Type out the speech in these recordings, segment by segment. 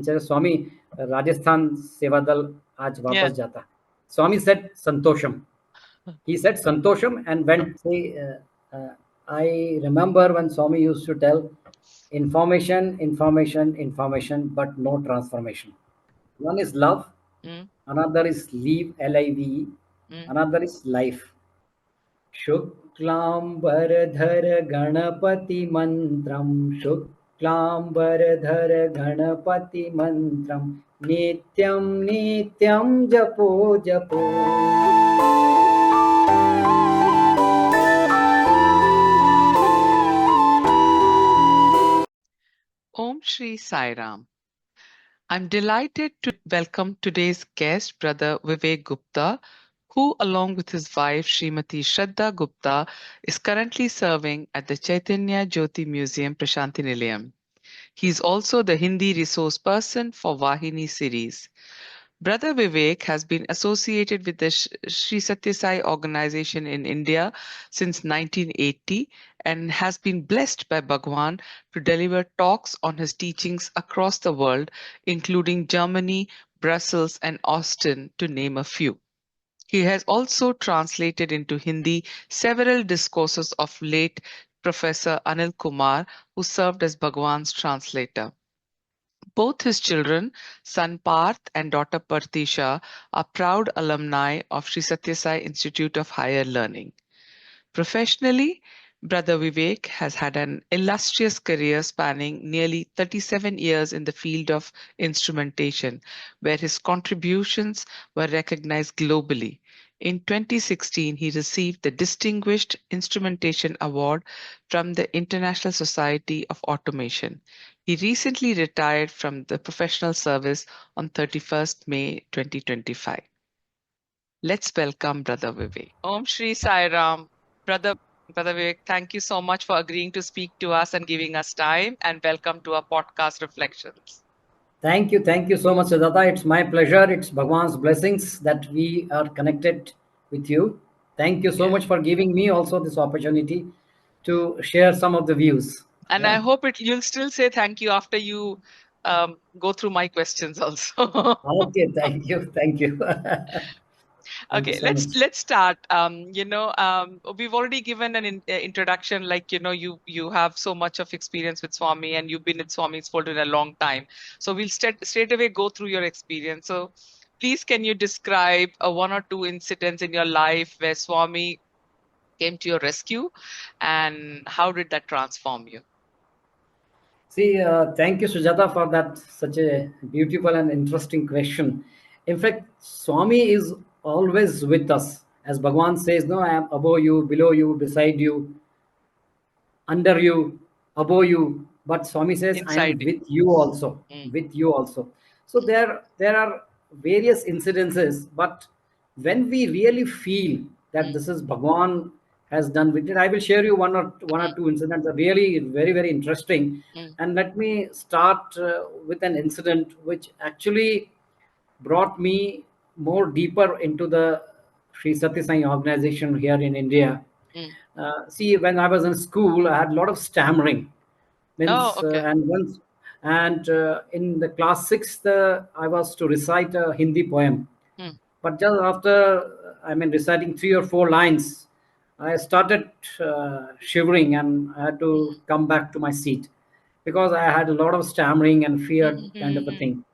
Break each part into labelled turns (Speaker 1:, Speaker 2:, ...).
Speaker 1: and said, Swami, Rajasthan Seva Dal aaj
Speaker 2: Yeah.
Speaker 1: wapas jata. Swami said Santosham. He said Santosham and went. Say, I remember when Swami used to tell, information, information, information, but no transformation. One is love,
Speaker 2: Mm,
Speaker 1: another is leave, Live,
Speaker 2: mm.
Speaker 1: another is life. शुक्लांबरधर Ganpati मंत्रम शुक्लांबरधर Ganpati मंत्रम नित्यं नित्यं जपो जपो.
Speaker 2: Om Shri Sai Ram. I'm delighted to welcome today's guest, Brother Vivek Gupta, who, along with his wife, Srimati Shraddha Gupta, is currently serving at the Chaitanya Jyothi Museum, Prashanthi Nilayam. He is also the Hindi resource person for Vahini series. Brother Vivek has been associated with the Sri Sathya Sai organization in India since 1980 and has been blessed by Bhagwan to deliver talks on his teachings across the world, including Germany, Brussels, and Austin, to name a few. He has also translated into Hindi several discourses of late Professor Anil Kumar, who served as Bhagwan's translator. Both his children, son Parth and daughter Partisha, are proud alumni of Sri Sathya Sai Institute of Higher Learning. Professionally, Brother Vivek has had an illustrious career spanning nearly 37 years in the field of instrumentation, where his contributions were recognized globally. In 2016, he received the Distinguished Instrumentation Award from the International Society of Automation. He recently retired from the professional service on 31st May 2025. Let's welcome Brother Vivek. Om Shri Sai Ram. Brother Vivek, thank you so much for agreeing to speak to us and giving us time, and welcome to our podcast Reflections.
Speaker 1: Thank you so much, Siddhartha. It's my pleasure. It's Bhagwan's blessings that we are connected with you. Thank you so much for giving me also this opportunity to share some of the views.
Speaker 2: And I hope you'll still say thank you after you go through my questions also.
Speaker 1: Okay, thank you. Thank you. Thank you
Speaker 2: Okay,
Speaker 1: so much.
Speaker 2: let's start. We've already given an introduction, like you have so much of experience with Swami, and you've been at Swami's fold in a long time. So we'll straight away go through your experience. So please, can you describe one or two incidents in your life where Swami came to your rescue, and how did that transform you?
Speaker 1: See, thank you, Sujata, for that such a beautiful and interesting question. In fact, Swami is always with us. As Bhagwan says, no, I am above you, below you, beside you, under you, above you. But Swami says, I am
Speaker 2: Inside
Speaker 1: with you also,
Speaker 2: you.
Speaker 1: with you also. So there are various incidences, but when we really feel that this is Bhagwan has done with it, I will share you one or two incidents that are really very interesting. And let me start with an incident which actually brought me more deeper into the Sri Sathya Sai organization here in India. See, when I was in school, I had a lot of stammering.
Speaker 2: Oh,
Speaker 1: Means
Speaker 2: okay.
Speaker 1: and once and in the class sixth, I was to recite a Hindi poem. But just after, I mean, reciting 3 or 4 lines, I started shivering, and I had to come back to my seat because I had a lot of stammering and fear kind of a thing.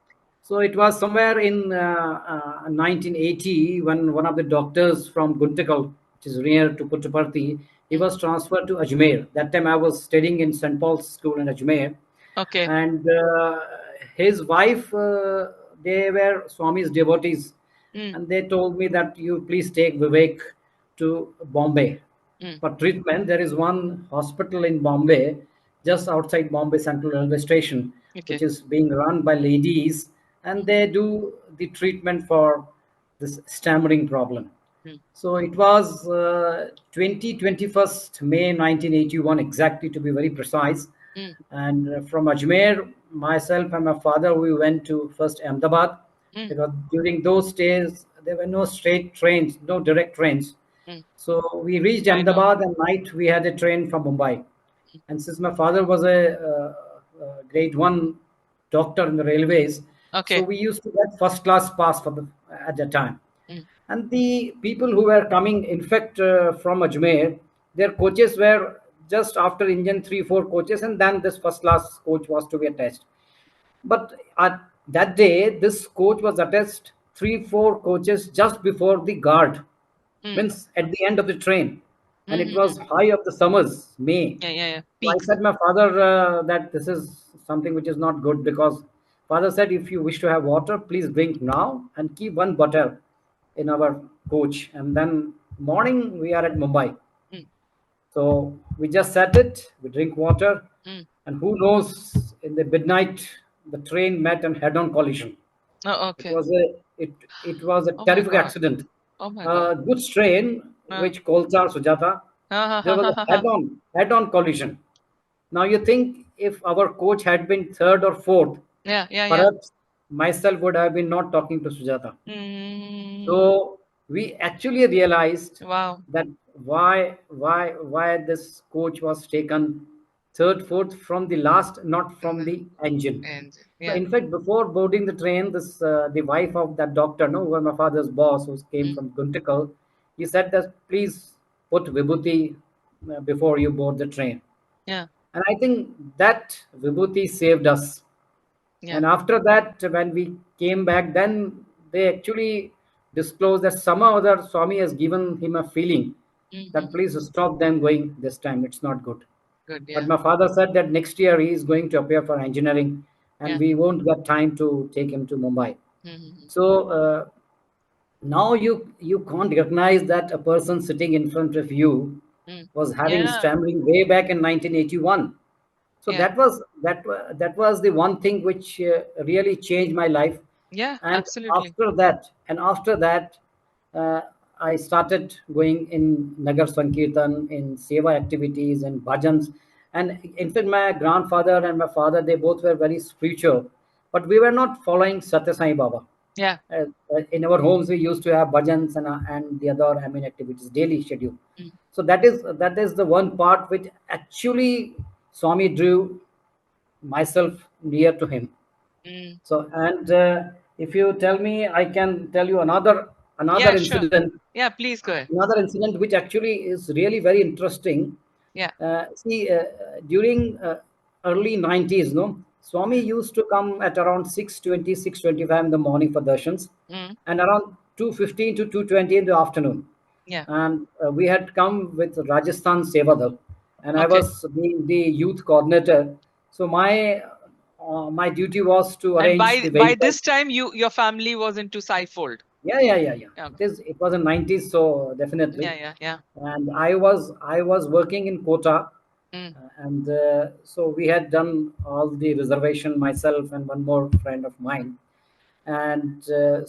Speaker 1: So it was somewhere in 1980 when one of the doctors from Guntakal, which is near to Puttparthi, he was transferred to Ajmer. That time I was studying in St. Paul's School in Ajmer.
Speaker 2: Okay.
Speaker 1: And his wife, they were Swami's devotees. And they told me that you please take Vivek to Bombay for treatment. There is one hospital in Bombay, just outside Bombay Central Railway Station, which is being run by ladies, and they do the treatment for this stammering problem. So it was 21st May 1981, exactly to be very precise. And from Ajmer, myself and my father, we went to first Ahmedabad, because during those days there were no straight trains, no direct trains. So we reached Ahmedabad, and night we had a train from Mumbai. And since my father was a grade one doctor in the railways. So
Speaker 2: Okay.
Speaker 1: we used to get first class pass for the at that time.
Speaker 2: Mm.
Speaker 1: And the people who were coming, in fact, from Ajmer, their coaches were just after engine 3 4 coaches, and then this first class coach was to be attached. But at that day, this coach was attached 3 4 coaches just before the guard,
Speaker 2: Mm.
Speaker 1: means at the end of the train, and it
Speaker 2: Mm-hmm.
Speaker 1: was high of the summers, May.
Speaker 2: Yeah, yeah, yeah.
Speaker 1: So I
Speaker 2: Peaks.
Speaker 1: said my father that this is something which is not good, because father said if you wish to have water, please drink now and keep one bottle in our coach, and then morning we are at Mumbai.
Speaker 2: Mm.
Speaker 1: So we just set it, we drink water,
Speaker 2: Mm.
Speaker 1: and who knows, in the midnight, the train met and head-on collision.
Speaker 2: Oh,
Speaker 1: It
Speaker 2: okay.
Speaker 1: was a it was a
Speaker 2: Oh my
Speaker 1: terrific
Speaker 2: God.
Speaker 1: accident.
Speaker 2: Oh my God.
Speaker 1: A goods train,
Speaker 2: Uh,
Speaker 1: which Kolsar Sujata, there was a head-on collision. Now you think if our coach had been third or fourth,
Speaker 2: Yeah, yeah, yeah.
Speaker 1: perhaps myself would have been not talking to Sujata.
Speaker 2: Mm.
Speaker 1: So we actually realized
Speaker 2: Wow.
Speaker 1: that why this coach was taken third, fourth from the last, not from
Speaker 2: Uh,
Speaker 1: the engine.
Speaker 2: and
Speaker 1: So
Speaker 2: yeah.
Speaker 1: in fact, before boarding the train, this the wife of that doctor, no, who was my father's boss, who came
Speaker 2: Mm.
Speaker 1: from Guntikal, he said that please put Vibhuti before you board the train.
Speaker 2: Yeah,
Speaker 1: And I think that Vibhuti saved us.
Speaker 2: yeah.
Speaker 1: And after that, when we came back, then they actually disclosed that somehow or other Swami has given him a feeling that
Speaker 2: Mm-hmm.
Speaker 1: please stop them going this time. It's not good.
Speaker 2: Good.
Speaker 1: But
Speaker 2: Yeah.
Speaker 1: my father said that next year he is going to appear for engineering, and
Speaker 2: Yeah.
Speaker 1: we won't get time to take him to Mumbai.
Speaker 2: Mm-hmm.
Speaker 1: So now you can't recognize that a person sitting in front of you
Speaker 2: Mm.
Speaker 1: was having
Speaker 2: Yeah.
Speaker 1: stammering way back in 1981. So
Speaker 2: Yeah.
Speaker 1: that was the one thing which really changed my life.
Speaker 2: Yeah.
Speaker 1: And
Speaker 2: Absolutely.
Speaker 1: after that, uh, I started going in Nagar Sankirtan, in seva activities and bhajans. And in fact, my grandfather and my father, they both were very spiritual, but we were not following Satya Sai Baba.
Speaker 2: Yeah.
Speaker 1: In our homes, we used to have bhajans and the other, I mean, activities, daily schedule.
Speaker 2: Mm.
Speaker 1: So that is the one part which actually Swami drew myself near to him.
Speaker 2: Mm.
Speaker 1: So, and if you tell me, I can tell you another
Speaker 2: Yeah. Sure.
Speaker 1: incident,
Speaker 2: Yeah. Please go ahead.
Speaker 1: which actually is really very interesting.
Speaker 2: Yeah.
Speaker 1: See, during early 90s, no, Swami used to come at around 6:20, 6:25 in the morning for darshans,
Speaker 2: Mm.
Speaker 1: and around 2:15 to 2:20 in the afternoon.
Speaker 2: Yeah.
Speaker 1: And we had come with Rajasthan Sevadal, and I
Speaker 2: Okay.
Speaker 1: was being the youth coordinator. So my duty was to
Speaker 2: And
Speaker 1: arrange the
Speaker 2: by
Speaker 1: vehicle.
Speaker 2: this time, your family was into Saifold.
Speaker 1: Yeah.
Speaker 2: Yeah.
Speaker 1: It was in 90s, so
Speaker 2: Yeah.
Speaker 1: definitely.
Speaker 2: Yeah. Yeah.
Speaker 1: And I was working in Kota,
Speaker 2: Mm.
Speaker 1: and so we had done all the reservation, myself and one more friend of mine. And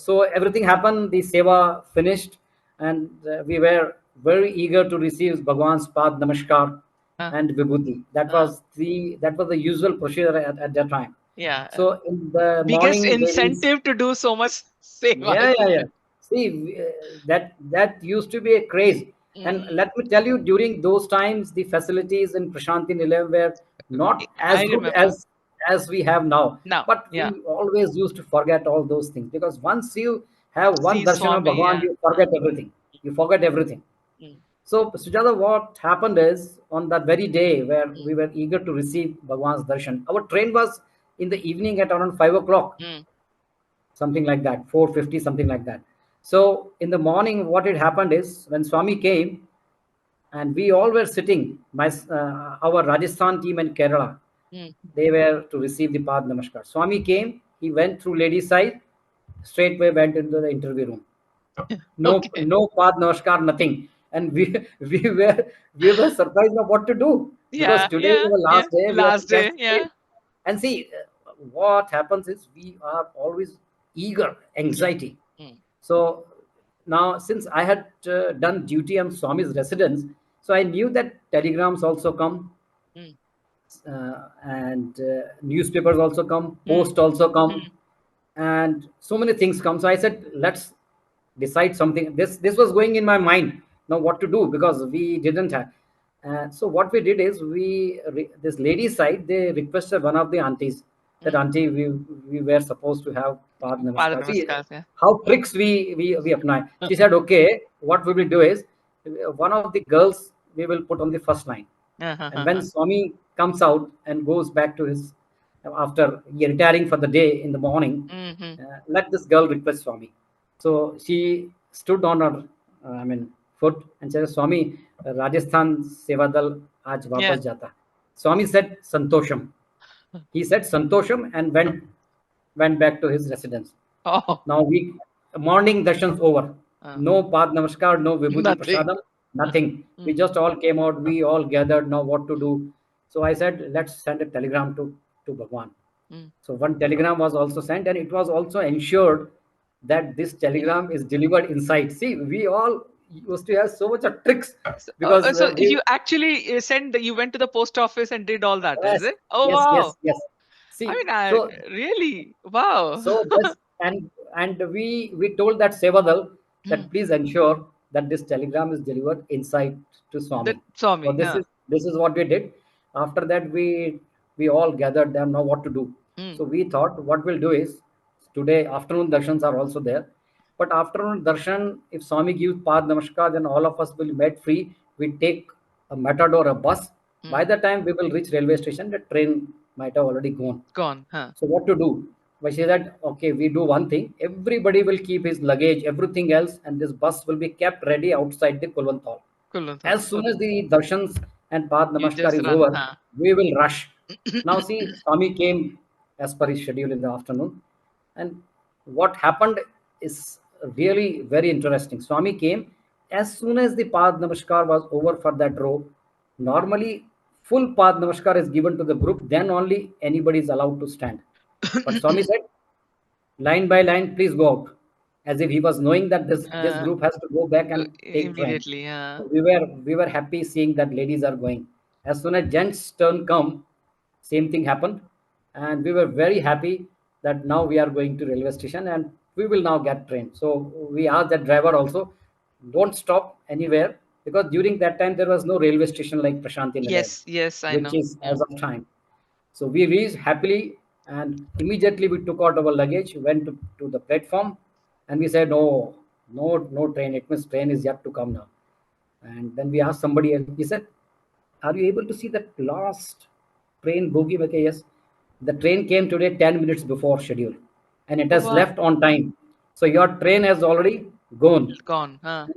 Speaker 1: so everything happened, the seva finished, and we were very eager to receive Bhagwan's Pad Namaskar
Speaker 2: Uh,
Speaker 1: and Vibhuti. That
Speaker 2: uh,
Speaker 1: was the usual procedure at that time.
Speaker 2: yeah.
Speaker 1: So in the
Speaker 2: Biggest
Speaker 1: morning, ladies.
Speaker 2: incentive to do so much seva,
Speaker 1: Yeah, yeah,
Speaker 2: isn't
Speaker 1: yeah.
Speaker 2: it?
Speaker 1: See, that used to be a craze. And
Speaker 2: Mm.
Speaker 1: let me tell you, during those times, the facilities in Prashanti Nilayam were not
Speaker 2: I
Speaker 1: as good
Speaker 2: remember.
Speaker 1: as we have now.
Speaker 2: Now.
Speaker 1: But
Speaker 2: Yeah.
Speaker 1: we always used to forget all those things, because once you have one
Speaker 2: See
Speaker 1: darshan of
Speaker 2: Swami.
Speaker 1: Bhagwan,
Speaker 2: Yeah.
Speaker 1: you forget everything. You forget everything.
Speaker 2: Mm.
Speaker 1: So, Sujata, what happened is, on that very day where
Speaker 2: Mm.
Speaker 1: we were eager to receive Bhagwan's darshan, our train was in the evening at around 5 o'clock,
Speaker 2: Mm.
Speaker 1: something like that, 4:50, something like that. So in the morning, what had happened is, when Swami came, and we all were sitting, our Rajasthan team and Kerala,
Speaker 2: Mm.
Speaker 1: they were to receive the Pad Namaskar. Swami came, he went through ladies' side, straightway went into the interview room. No,
Speaker 2: Okay.
Speaker 1: no Pad Namaskar, nothing. And we we were we were surprised of what to do, because
Speaker 2: Yeah.
Speaker 1: today is
Speaker 2: Yeah.
Speaker 1: the
Speaker 2: Yeah.
Speaker 1: last day, we have to
Speaker 2: Last
Speaker 1: catch
Speaker 2: day.
Speaker 1: the train.
Speaker 2: Yeah.
Speaker 1: And see, what happens is we are always eager,
Speaker 2: Mm.
Speaker 1: anxiety.
Speaker 2: Mm.
Speaker 1: So now, since I had done duty on Swami's residence, so I knew that telegrams also come,
Speaker 2: Mm.
Speaker 1: and newspapers also come,
Speaker 2: Mm.
Speaker 1: post also come,
Speaker 2: Mm.
Speaker 1: and so many things come. So I said, let's decide something. This was going in my mind now, what to do, because we didn't have. So what we did is, this lady side, they requested one of the aunties. that auntie, we were supposed to have Pad
Speaker 2: Pada
Speaker 1: Namaskar. See
Speaker 2: Namaskar. Yeah.
Speaker 1: how tricks we apply. She said, okay, what we will do is one of the girls we will put on the first line. And when Swami comes out and goes back to his, after retiring for the day in the morning,
Speaker 2: Mhm.
Speaker 1: let this girl request Swami. So she stood on her, foot and said, Swami, Rajasthan Sevadal aaj
Speaker 2: Yeah.
Speaker 1: wapas jata. Swami said, Santosham. He said Santosham and went back to his residence.
Speaker 2: Oh,
Speaker 1: Now morning darshans over.
Speaker 2: uh,
Speaker 1: No Pad Namaskar, no Vibhuti
Speaker 2: nothing.
Speaker 1: Prasadam, nothing. We
Speaker 2: Mm,
Speaker 1: just all came out, we all gathered, now what to do. So I said, let's send a telegram to Bhagwan.
Speaker 2: mm.
Speaker 1: So one telegram was also sent, and it was also ensured that this telegram is delivered inside. See, we all used to have so much of tricks because
Speaker 2: So
Speaker 1: we
Speaker 2: you actually you went to the post office and did all that, is
Speaker 1: yes,
Speaker 2: it? Oh,
Speaker 1: yes,
Speaker 2: wow.
Speaker 1: yes, yes.
Speaker 2: I
Speaker 1: See,
Speaker 2: mean,
Speaker 1: so
Speaker 2: really, wow.
Speaker 1: so this and we told that Sevadal
Speaker 2: Mm.
Speaker 1: that please ensure that this telegram is delivered inside to
Speaker 2: That
Speaker 1: Swami.
Speaker 2: saw
Speaker 1: So
Speaker 2: me,
Speaker 1: this
Speaker 2: huh?
Speaker 1: is this is what we did. After that, we all gathered there now what to do.
Speaker 2: Mm.
Speaker 1: So we thought what we'll do is today afternoon darshans are also there. But afternoon darshan, if Swami gives Pad Namaskar, then all of us will meet free. We take a matador, a bus. By
Speaker 2: Mm.
Speaker 1: the time we will reach railway station, the train might have already gone.
Speaker 2: Gone, huh?
Speaker 1: So what to do? But she said, okay, we do one thing. Everybody will keep his luggage, everything else, and this bus will be kept ready outside the Kulwant Hall.
Speaker 2: Kulwant.
Speaker 1: As soon as the darshans and Path
Speaker 2: You
Speaker 1: Namaskar
Speaker 2: just
Speaker 1: is
Speaker 2: run,
Speaker 1: over,
Speaker 2: huh?
Speaker 1: we will rush. Now see, Swami came as per his schedule in the afternoon. And what happened is really very interesting. Swami came as soon as the Path Namaskar was over for that row. Normally, full Path Namaskar is given to the group, then only anybody is allowed to stand. But Swami said, line by line, please go out. As if he was knowing that this
Speaker 2: Uh,
Speaker 1: group has to go back and take train.
Speaker 2: Immediately, huh?
Speaker 1: So we were happy seeing that ladies are going. As soon as gents' turn come, same thing happened, and we were very happy that now we are going to railway station and we will now get train. So we asked that driver also, don't stop anywhere because during that time there was no railway station like Prashanti Nilayam,
Speaker 2: Yes, yes, I
Speaker 1: which
Speaker 2: know.
Speaker 1: is
Speaker 2: Mm.
Speaker 1: as of time. So we reached happily and immediately we took out our luggage, went to the platform, and we said, no, no, no train. It means train is yet to come now. And then we asked somebody else, he said, are you able to see that last train bogie? Okay, yes. The train came today 10 minutes before schedule and it has
Speaker 2: Wow.
Speaker 1: left on time. So your train has already gone.
Speaker 2: Gone, huh?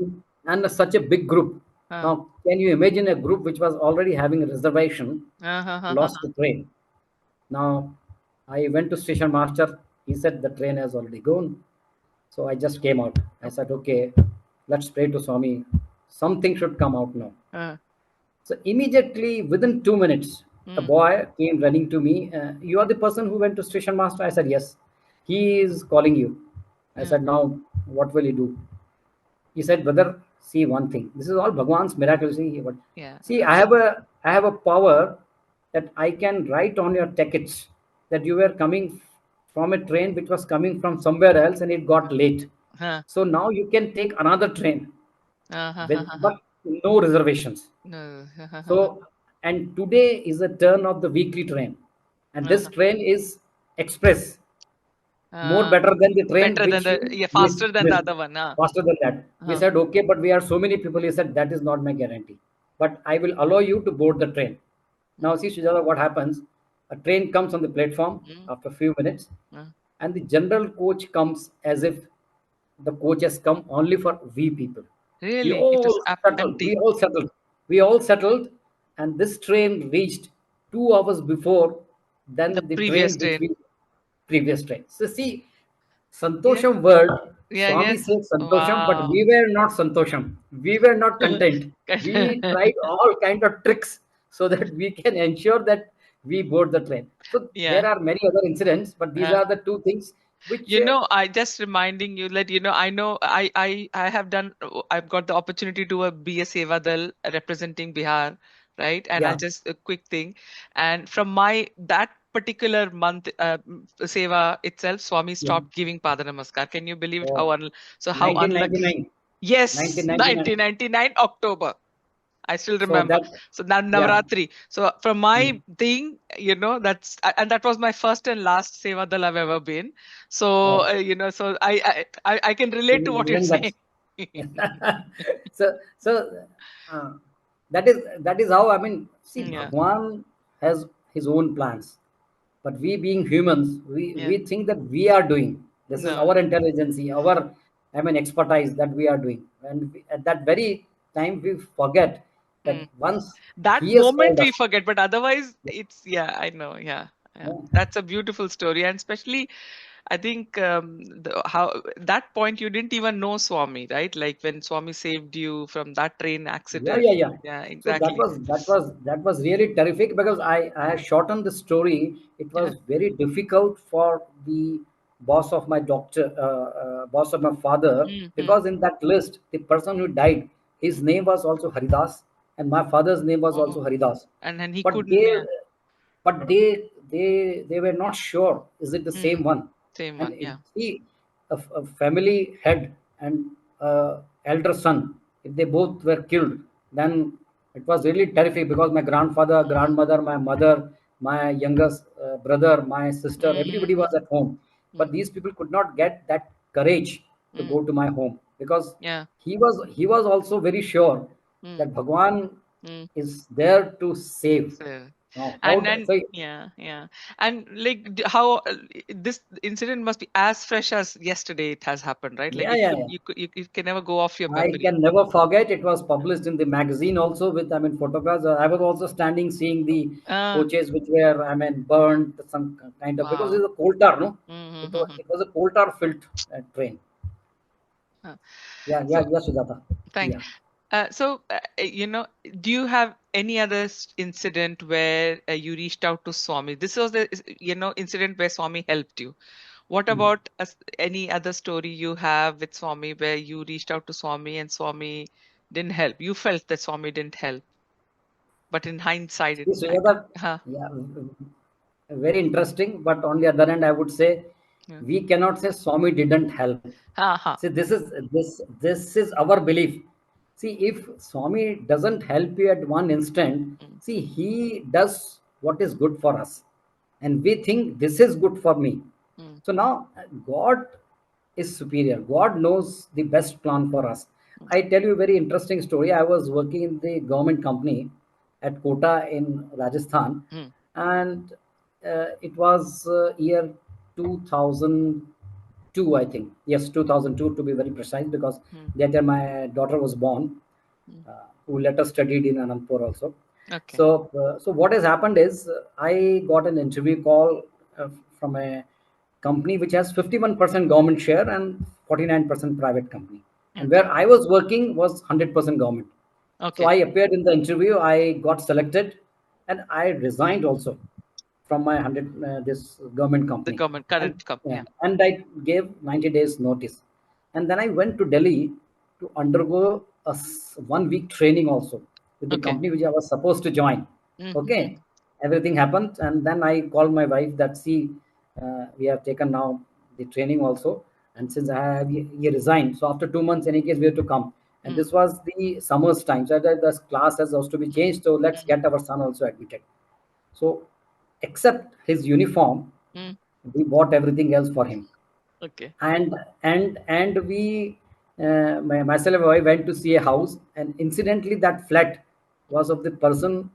Speaker 1: And such a big group.
Speaker 2: Huh.
Speaker 1: Now, can you imagine a group which was already having a reservation
Speaker 2: Uh-huh.
Speaker 1: lost the train? Now, I went to station master. He said the train has already gone. So I just came out. I said, okay, let's pray to Swami. Something should come out now.
Speaker 2: Uh,
Speaker 1: So immediately, within 2 minutes, a
Speaker 2: mm,
Speaker 1: boy came running to me. You are the person who went to station master? I said, yes. He is calling you. I
Speaker 2: yeah,
Speaker 1: said, now what will he do? He said, brother, see one thing. This is all Bhagwan's miracle.
Speaker 2: yeah.
Speaker 1: See, I have a power that I can write on your tickets that you were coming from a train which was coming from somewhere else and it got late.
Speaker 2: Huh.
Speaker 1: So now you can take another train
Speaker 2: Uh-huh.
Speaker 1: but no reservations.
Speaker 2: No.
Speaker 1: So and today is the turn of the weekly train, and this
Speaker 2: Uh-huh.
Speaker 1: train is express, more
Speaker 2: Uh,
Speaker 1: better than the train
Speaker 2: Better than
Speaker 1: which
Speaker 2: the,
Speaker 1: you
Speaker 2: yeah,
Speaker 1: missed,
Speaker 2: faster than the
Speaker 1: missed
Speaker 2: other one, huh?
Speaker 1: faster than that. We
Speaker 2: Uh-huh.
Speaker 1: said, okay, but we are so many people. He said, that is not my guarantee. But I will allow you to board the train. Now, see, Sujata, what happens? A train comes on the platform
Speaker 2: Mm,
Speaker 1: after a few minutes,
Speaker 2: uh,
Speaker 1: and the general coach comes as if the coach has come only for we people. We
Speaker 2: really, it is
Speaker 1: all settled. We
Speaker 2: empty.
Speaker 1: all settled. We all settled, and this train reached 2 hours before
Speaker 2: The
Speaker 1: than the
Speaker 2: previous
Speaker 1: train which
Speaker 2: train.
Speaker 1: we previous train. So see,
Speaker 2: Yeah,
Speaker 1: Santosham word,
Speaker 2: yeah,
Speaker 1: Swami
Speaker 2: yes.
Speaker 1: said Santosham, but
Speaker 2: Wow.
Speaker 1: we were not Santosham. We were not content. We tried all kind of tricks so that we can ensure that we board the train. So there
Speaker 2: Yeah.
Speaker 1: are many other incidents, but these
Speaker 2: Uh,
Speaker 1: are the two things which
Speaker 2: I just reminding you that, I know I have done, I've got the opportunity to be a Seva Dal representing Bihar, right? And I'll
Speaker 1: yeah,
Speaker 2: just a quick thing. And from my that particular month, Seva itself, Swami
Speaker 1: yeah.
Speaker 2: stopped giving Pada Namaskar. Can you believe it?
Speaker 1: Oh,
Speaker 2: So how unlucky?
Speaker 1: 1999,
Speaker 2: Yes,
Speaker 1: 1999.
Speaker 2: 1999 October. I still
Speaker 1: So
Speaker 2: remember.
Speaker 1: that,
Speaker 2: So now
Speaker 1: yeah.
Speaker 2: Navratri. So from my
Speaker 1: Mm.
Speaker 2: thing, and that was my first and last Sevadal I've ever been. So
Speaker 1: Oh,
Speaker 2: so I can relate to what you're
Speaker 1: even that.
Speaker 2: saying.
Speaker 1: So uh, that is how, I mean, see,
Speaker 2: Yeah,
Speaker 1: Bhagwan has his own plans, but we being humans,
Speaker 2: yeah.
Speaker 1: we think that we are doing. This is
Speaker 2: No.
Speaker 1: our intelligence, our, I mean, expertise that we are doing, and at that very time we forget that
Speaker 2: Mm.
Speaker 1: once
Speaker 2: That
Speaker 1: he has
Speaker 2: moment
Speaker 1: called
Speaker 2: we
Speaker 1: us.
Speaker 2: forget, but otherwise it's yeah, I know. Yeah, yeah.
Speaker 1: Yeah,
Speaker 2: That's a beautiful story, and especially I think how that point you didn't even know Swami, right? Like when Swami saved you from that train
Speaker 1: yeah,
Speaker 2: accident.
Speaker 1: yeah, yeah.
Speaker 2: Yeah,
Speaker 1: So that
Speaker 2: exactly.
Speaker 1: was really terrific, because I had shortened the story. It
Speaker 2: Yeah.
Speaker 1: was very difficult for the boss of my father,
Speaker 2: Mm-hmm.
Speaker 1: because in that list, the person who died, his name was also Haridas, and my father's name was
Speaker 2: Oh,
Speaker 1: also Haridas.
Speaker 2: and then he
Speaker 1: But
Speaker 2: couldn't. Yeah.
Speaker 1: they were not sure is it the same
Speaker 2: Mm,
Speaker 1: one.
Speaker 2: same
Speaker 1: And
Speaker 2: one. Yeah.
Speaker 1: see, a family head and elder son, if they both were killed, then it was really terrific, because my grandfather, grandmother, my mother, my youngest brother, my sister, everybody
Speaker 2: Mm-hmm.
Speaker 1: was at home. But
Speaker 2: Mm,
Speaker 1: these people could not get that courage to
Speaker 2: mm,
Speaker 1: go to my home, because
Speaker 2: yeah.
Speaker 1: he was also very sure
Speaker 2: Mm,
Speaker 1: that Bhagwan
Speaker 2: mm.
Speaker 1: is there to save.
Speaker 2: So,
Speaker 1: Now,
Speaker 2: and then
Speaker 1: so
Speaker 2: yeah, yeah, and like how this incident must be as fresh as yesterday it has happened, right? Like
Speaker 1: yeah, yeah, yeah.
Speaker 2: it can never go off your
Speaker 1: I
Speaker 2: memory.
Speaker 1: can never forget. It was published in the magazine also with, I mean, photographs. I was also standing seeing the
Speaker 2: Ah,
Speaker 1: coaches which were, I mean, burned, some kind of, because
Speaker 2: wow.
Speaker 1: it's a coal tar, no?
Speaker 2: Mm-hmm.
Speaker 1: It was a coal tar filled train. Yeah, yeah,
Speaker 2: So
Speaker 1: yeah, Sujata.
Speaker 2: thanks.
Speaker 1: Yeah.
Speaker 2: Do you have any other incident where you reached out to Swami? This was the incident where Swami helped you. What
Speaker 1: Mm.
Speaker 2: about any other story you have with Swami where you reached out to Swami and Swami didn't help? You felt that Swami didn't help, but in hindsight, it
Speaker 1: See,
Speaker 2: might.
Speaker 1: Sujata,
Speaker 2: Huh.
Speaker 1: yeah, very interesting. But on the other hand, I would say
Speaker 2: Yeah.
Speaker 1: we cannot say Swami didn't help.
Speaker 2: Ha ha.
Speaker 1: See, this is our belief. See, if Swami doesn't help you at one instant,
Speaker 2: Mm,
Speaker 1: see, he does what is good for us, and we think this is good for me.
Speaker 2: mm,
Speaker 1: So now God is superior. God knows the best plan for us.
Speaker 2: mm,
Speaker 1: I tell you a very interesting story. I was working in the government company at Kota in Rajasthan,
Speaker 2: mm,
Speaker 1: and it was year 2002, I think. Yes, 2002 to be very precise, because
Speaker 2: mm,
Speaker 1: that year my daughter was born,
Speaker 2: mm.
Speaker 1: who later studied in Anandpur also.
Speaker 2: Okay.
Speaker 1: So what has happened is, I got an interview call from a company which has 51% government share and 49% private company. And
Speaker 2: Okay.
Speaker 1: where I was working was 100% government. So
Speaker 2: Okay.
Speaker 1: I appeared in the interview, I got selected, and I resigned also from my 100 this government
Speaker 2: The
Speaker 1: company.
Speaker 2: government,
Speaker 1: And
Speaker 2: current company.
Speaker 1: yeah,
Speaker 2: Yeah.
Speaker 1: and I gave 90 days notice. And then I went to Delhi to undergo a 1 week training also with the
Speaker 2: Okay.
Speaker 1: company which I was supposed to join.
Speaker 2: Mm-hmm.
Speaker 1: Okay, everything happened, and then I called my wife that, see, we have taken now the training also, and since I have he resigned, so after 2 months, any case, we have to come. And
Speaker 2: Mm,
Speaker 1: this was the summer's time, so the class has also to be
Speaker 2: mm,
Speaker 1: changed. So let's
Speaker 2: mm,
Speaker 1: get our son also admitted. So, except his uniform,
Speaker 2: mm.
Speaker 1: we bought everything else for him.
Speaker 2: Okay.
Speaker 1: And we, myself and I went to see a house, and incidentally, that flat was of the person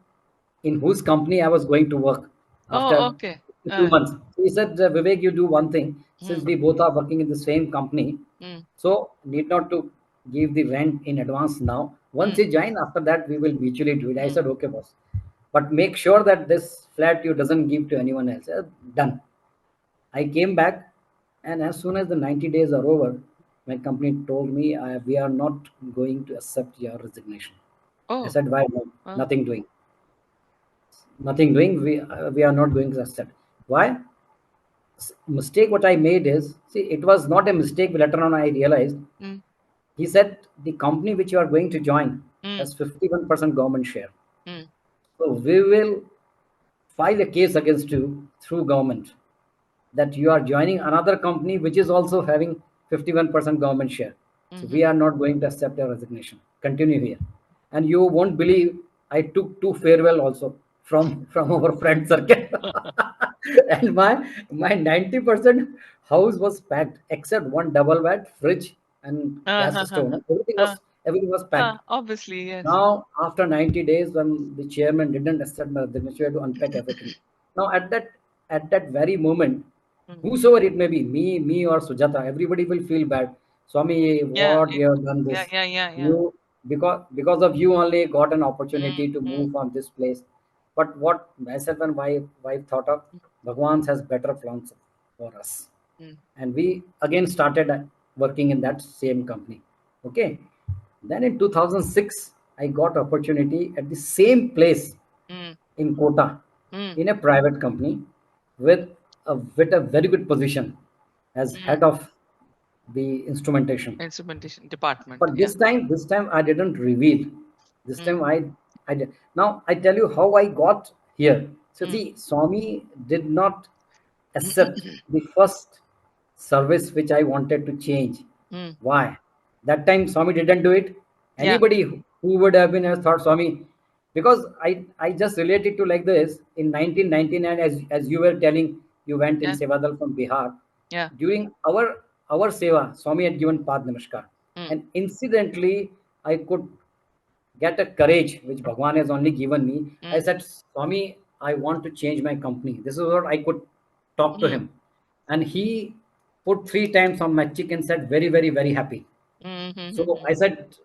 Speaker 1: in whose company I was going to work
Speaker 2: Oh,
Speaker 1: after
Speaker 2: okay.
Speaker 1: 2 months. So he said, Vivek, you do one thing, since
Speaker 2: Mm,
Speaker 1: we both are working in the same company,
Speaker 2: mm,
Speaker 1: so need not to give the rent in advance now. Once
Speaker 2: mm,
Speaker 1: you join, after that we will mutually do it. I
Speaker 2: mm.
Speaker 1: said, okay, boss. But make sure that this flat you doesn't give to anyone else. Done. I came back, and as soon as the 90 days are over, my company told me, we are not going to accept your resignation. I
Speaker 2: Oh,
Speaker 1: said, why no?
Speaker 2: uh,
Speaker 1: Nothing doing. Nothing doing. We are not going to accept. Why? Mistake what I made is, see, it was not a mistake. Later on, I realized.
Speaker 2: mm,
Speaker 1: He said the company which you are going to join
Speaker 2: mm,
Speaker 1: has 51% government share.
Speaker 2: mm,
Speaker 1: So we will file a case against you through government that you are joining another company which is also having 51% government share. So we
Speaker 2: mhm.
Speaker 1: are not going to accept your resignation. Continue here. And you won't believe, I took two farewell also from our friend circle. And my 90% house was packed except one double bed, fridge, and gas stove.
Speaker 2: Uh-huh.
Speaker 1: And everything was packed.
Speaker 2: Obviously, yes.
Speaker 1: Now, after 90 days, when the chairman didn't accept my resignation, we had to unpack everything. Now, at that very moment,
Speaker 2: Mm.
Speaker 1: whosoever it may be, me or Sujata, everybody will feel bad. Swami,
Speaker 2: Yeah,
Speaker 1: what you have done
Speaker 2: yeah,
Speaker 1: this?
Speaker 2: yeah, yeah, yeah.
Speaker 1: You, because of you only got an
Speaker 2: Mm,
Speaker 1: opportunity to
Speaker 2: mm,
Speaker 1: move from this place. But what myself and wife thought of, Bhagwan has better plans for us.
Speaker 2: mm,
Speaker 1: And we again started working in that same company. Okay. Then in 2006, I got opportunity at the same place
Speaker 2: mm,
Speaker 1: in Kota
Speaker 2: mm,
Speaker 1: in a private company with a very good position as
Speaker 2: mm.
Speaker 1: head of the instrumentation.
Speaker 2: Instrumentation department.
Speaker 1: But
Speaker 2: Yeah.
Speaker 1: this time I didn't reveal. This
Speaker 2: Mm,
Speaker 1: time I did. Now I tell you how I got here. So
Speaker 2: mm,
Speaker 1: see, Swami did not accept the first service which I wanted to change.
Speaker 2: mm.
Speaker 1: Why? That time Swami didn't do it.
Speaker 2: Yeah,
Speaker 1: Anybody who would have been has thought Swami, because I just related to like this in 1999, as you were telling, you went in
Speaker 2: yeah,
Speaker 1: Sevadal from Bihar.
Speaker 2: yeah.
Speaker 1: During our seva, Swami had given Pad Namaskar.
Speaker 2: Mm,
Speaker 1: And incidentally, I could get a courage which Bhagwan has only given me. I
Speaker 2: mm,
Speaker 1: said, Swami, I want to change my company. This is what I could talk to
Speaker 2: mm,
Speaker 1: him. And he put three times on my cheek and said, very, very, very happy.
Speaker 2: mm, mm, mm,
Speaker 1: So
Speaker 2: mm.
Speaker 1: I said,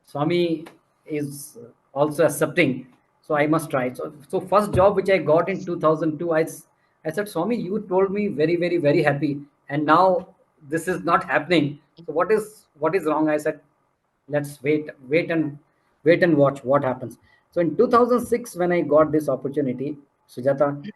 Speaker 1: Swami is also accepting, so I must try. So first job which I got in 2002, I said, Swami, you told me very, very, very happy, and now this is not happening. So what is wrong? I said, let's wait and watch what happens. So in 2006, when I got this opportunity, Sujata,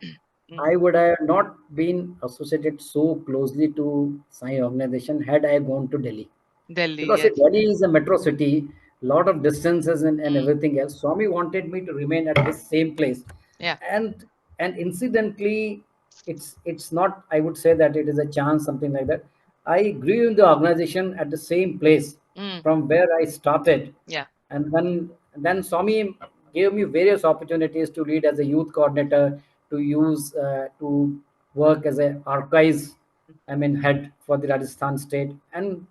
Speaker 2: Mm.
Speaker 1: I would have not been associated so closely to Sai organization had I gone to Delhi,
Speaker 2: Delhi,
Speaker 1: because see,
Speaker 2: yes.
Speaker 1: Delhi is a metro city, lot of distances and
Speaker 2: Mm,
Speaker 1: everything else. Swami wanted me to remain at this same place,
Speaker 2: yeah,
Speaker 1: and incidentally, it's not. I would say that it is a chance, something like that. I grew in the organization at the same place
Speaker 2: mm,
Speaker 1: from where I started,
Speaker 2: yeah,
Speaker 1: and then Swami gave me various opportunities to lead as a youth coordinator, to work as a archives, I mean, head for the Rajasthan state, and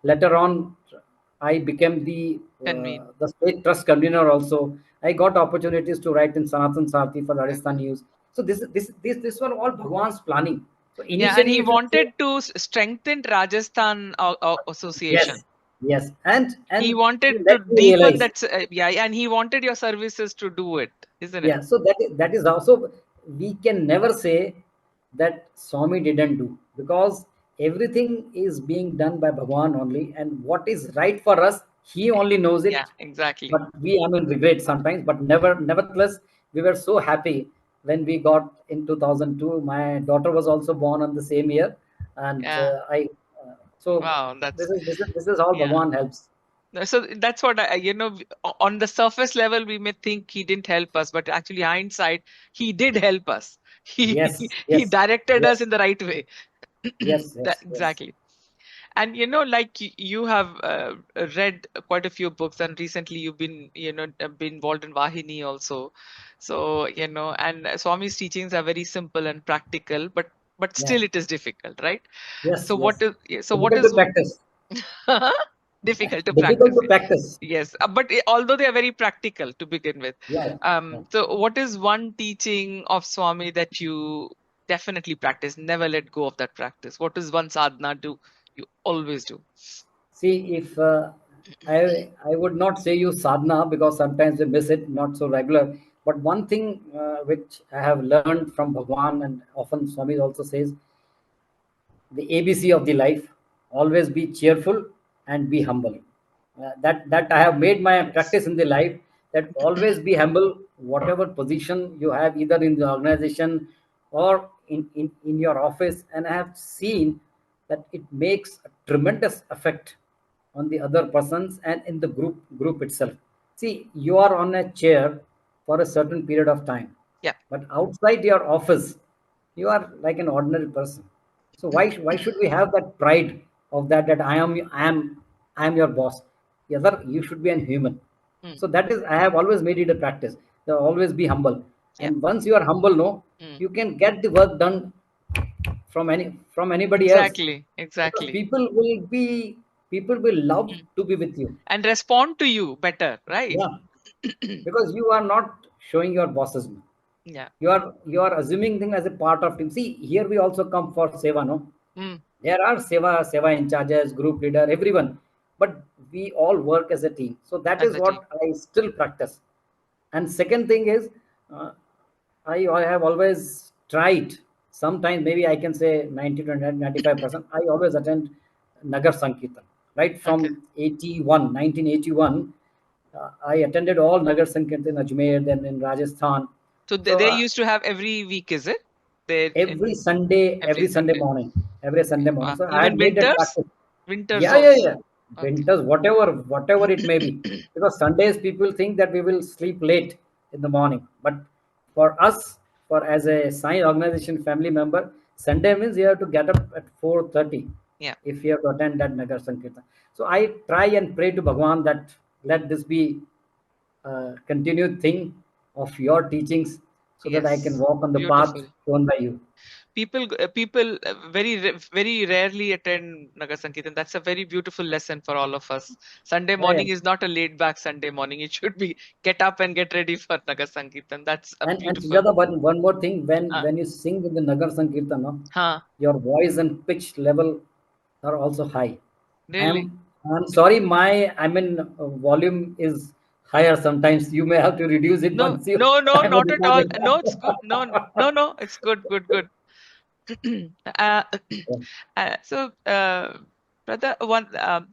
Speaker 1: later on, I became
Speaker 2: convene.
Speaker 1: the state trust convener. Also, I got opportunities to write in Sanatan Sarthi for Rajasthan News. So this were all Bhagwan's planning. So
Speaker 2: Yeah, and
Speaker 1: initially,
Speaker 2: he
Speaker 1: if you see,
Speaker 2: wanted to strengthen Rajasthan association.
Speaker 1: yes, yes, and
Speaker 2: He
Speaker 1: he
Speaker 2: wanted to
Speaker 1: let me
Speaker 2: deepen
Speaker 1: realize.
Speaker 2: that, yeah, and he wanted your services to do it, isn't it?
Speaker 1: Yeah, so that is also, we can never say that Swami didn't do, because everything is being done by Bhagwan only, and what is right for us, he only knows
Speaker 2: Yeah,
Speaker 1: it.
Speaker 2: exactly.
Speaker 1: But we, I mean, regret sometimes, but nevertheless, we were so happy when we got in 2002. My daughter was also born on the same year, and
Speaker 2: Yeah.
Speaker 1: so
Speaker 2: Wow,
Speaker 1: this is how
Speaker 2: yeah.
Speaker 1: Bhagwan helps.
Speaker 2: No, so that's what on the surface level, we may think he didn't help us, but actually, hindsight, he did help us.
Speaker 1: Yes,
Speaker 2: He
Speaker 1: yes,
Speaker 2: directed us
Speaker 1: yes,
Speaker 2: in the right way.
Speaker 1: yes, yes, yes,
Speaker 2: Exactly. And like you have read quite a few books, and recently you've been been involved in Vahini also. So and Swami's teachings are very simple and practical, but
Speaker 1: yeah,
Speaker 2: still it is difficult, right?
Speaker 1: yes,
Speaker 2: So what
Speaker 1: yes.
Speaker 2: is so what
Speaker 1: Difficult to
Speaker 2: is
Speaker 1: practice.
Speaker 2: difficult to
Speaker 1: Difficult
Speaker 2: practice?
Speaker 1: to practice.
Speaker 2: Yes, but although they are very practical to begin with.
Speaker 1: Yeah, yeah, yeah.
Speaker 2: So what is one teaching of Swami that you definitely practice, never let go of that practice? What is one sadhana do you always do?
Speaker 1: See, if I would not say use sadhana, because sometimes we miss it, not so regular. But one thing which I have learned from Bhagwan, and often Swami also says, the ABC of the life: always be cheerful and be humble. That I have made my
Speaker 2: Yes.
Speaker 1: practice in the life. That always be humble, whatever position you have, either in the organization or in your office. And I have seen that it makes a tremendous effect on the other persons and in the group itself. See, you are on a chair for a certain period of time,
Speaker 2: Yeah.
Speaker 1: but outside your office, you are like an ordinary person. So why should we have that pride of that I am your boss? The other, you should be a human.
Speaker 2: mm,
Speaker 1: So that is, I have always made it a practice. To always be humble.
Speaker 2: yeah.
Speaker 1: And once you are humble, no,
Speaker 2: Mm.
Speaker 1: you can get the work done from anybody else,
Speaker 2: Exactly.
Speaker 1: because
Speaker 2: Exactly.
Speaker 1: people will love
Speaker 2: Mm.
Speaker 1: to be with you.
Speaker 2: And respond to you better, right?
Speaker 1: Yeah, because you are not showing your bosses.
Speaker 2: Yeah.
Speaker 1: You are assuming them as a part of team. See, here we also come for seva, no?
Speaker 2: Mm.
Speaker 1: There are seva in charges, group leader, everyone, but we all work as a team. So that
Speaker 2: As
Speaker 1: is
Speaker 2: a
Speaker 1: what
Speaker 2: team.
Speaker 1: I still practice. And second thing is, uh, I have always tried, sometimes maybe I can say 90 to 95%, I always attend Nagar Sankirtan. Right from
Speaker 2: Okay.
Speaker 1: 1981, I attended all Nagar Sankirtan in Ajmer, then in Rajasthan.
Speaker 2: So
Speaker 1: So
Speaker 2: they used to have every week, is it? They
Speaker 1: every Sunday,
Speaker 2: every Sunday.
Speaker 1: every Sunday morning. So I
Speaker 2: Even
Speaker 1: had made that
Speaker 2: winters?
Speaker 1: practice.
Speaker 2: Winters
Speaker 1: Yeah, yeah,
Speaker 2: also.
Speaker 1: yeah.
Speaker 2: Okay.
Speaker 1: Winters, whatever it may be. Because Sundays people think that we will sleep late in the morning. But for us, for as a science organization family member, Sunday means you have to get up at 4:30
Speaker 2: Yeah.
Speaker 1: if you have to attend that Nagar Sankirtan. So I try and pray to Bhagwan that let this be a continued thing of your teachings, so that I can
Speaker 2: Yes.
Speaker 1: walk on the path
Speaker 2: Beautiful.
Speaker 1: shown by you.
Speaker 2: People very rarely attend Nagar Sankirtan. That's a very beautiful lesson for all of us. Sunday
Speaker 1: Yeah, yeah.
Speaker 2: morning is not a laid back Sunday morning. It should be get up and get ready for Nagar Sankirtan. That's a
Speaker 1: And
Speaker 2: beautiful.
Speaker 1: Sujata, one more thing,
Speaker 2: Uh,
Speaker 1: when you sing in the Nagar Sankirtan, no,
Speaker 2: huh,
Speaker 1: your voice and pitch level are also high.
Speaker 2: really?
Speaker 1: I'm sorry, volume is higher sometimes. You may have to reduce it
Speaker 2: No,
Speaker 1: once you
Speaker 2: no, no,
Speaker 1: I'm
Speaker 2: not at all.
Speaker 1: recording.
Speaker 2: No, it's good. No, no, no, it's good, good, good. uh, so, brother,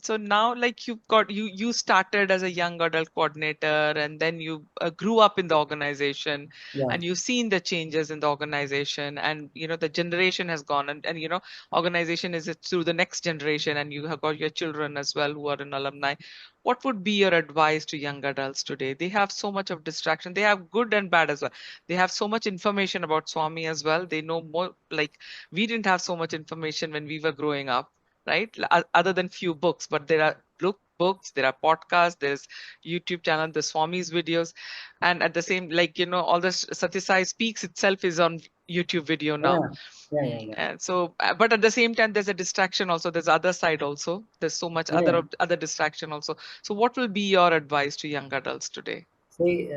Speaker 2: so now, like you started as a young adult coordinator, and then you grew up in the organization,
Speaker 1: Yeah,
Speaker 2: and you've seen the changes in the organization, and the generation has gone, and organization is through the next generation, and you have got your children as well who are in alumni. What would be your advice to young adults today? They have so much of distraction. They have good and bad as well. They have so much information about Swami as well. They know more. Like, we didn't have so much information when we were growing up, right? Other than few books, but there are books, there are podcasts, there's YouTube channel, the Swami's videos, and at the same, like, all the Sathya Sai Speaks itself is on YouTube video now.
Speaker 1: yeah, yeah.
Speaker 2: And so, but at the same time, there's a distraction also. There's other side also. There's so much
Speaker 1: Yeah, yeah.
Speaker 2: other distraction also. So, what will be your advice to young adults today?
Speaker 1: See,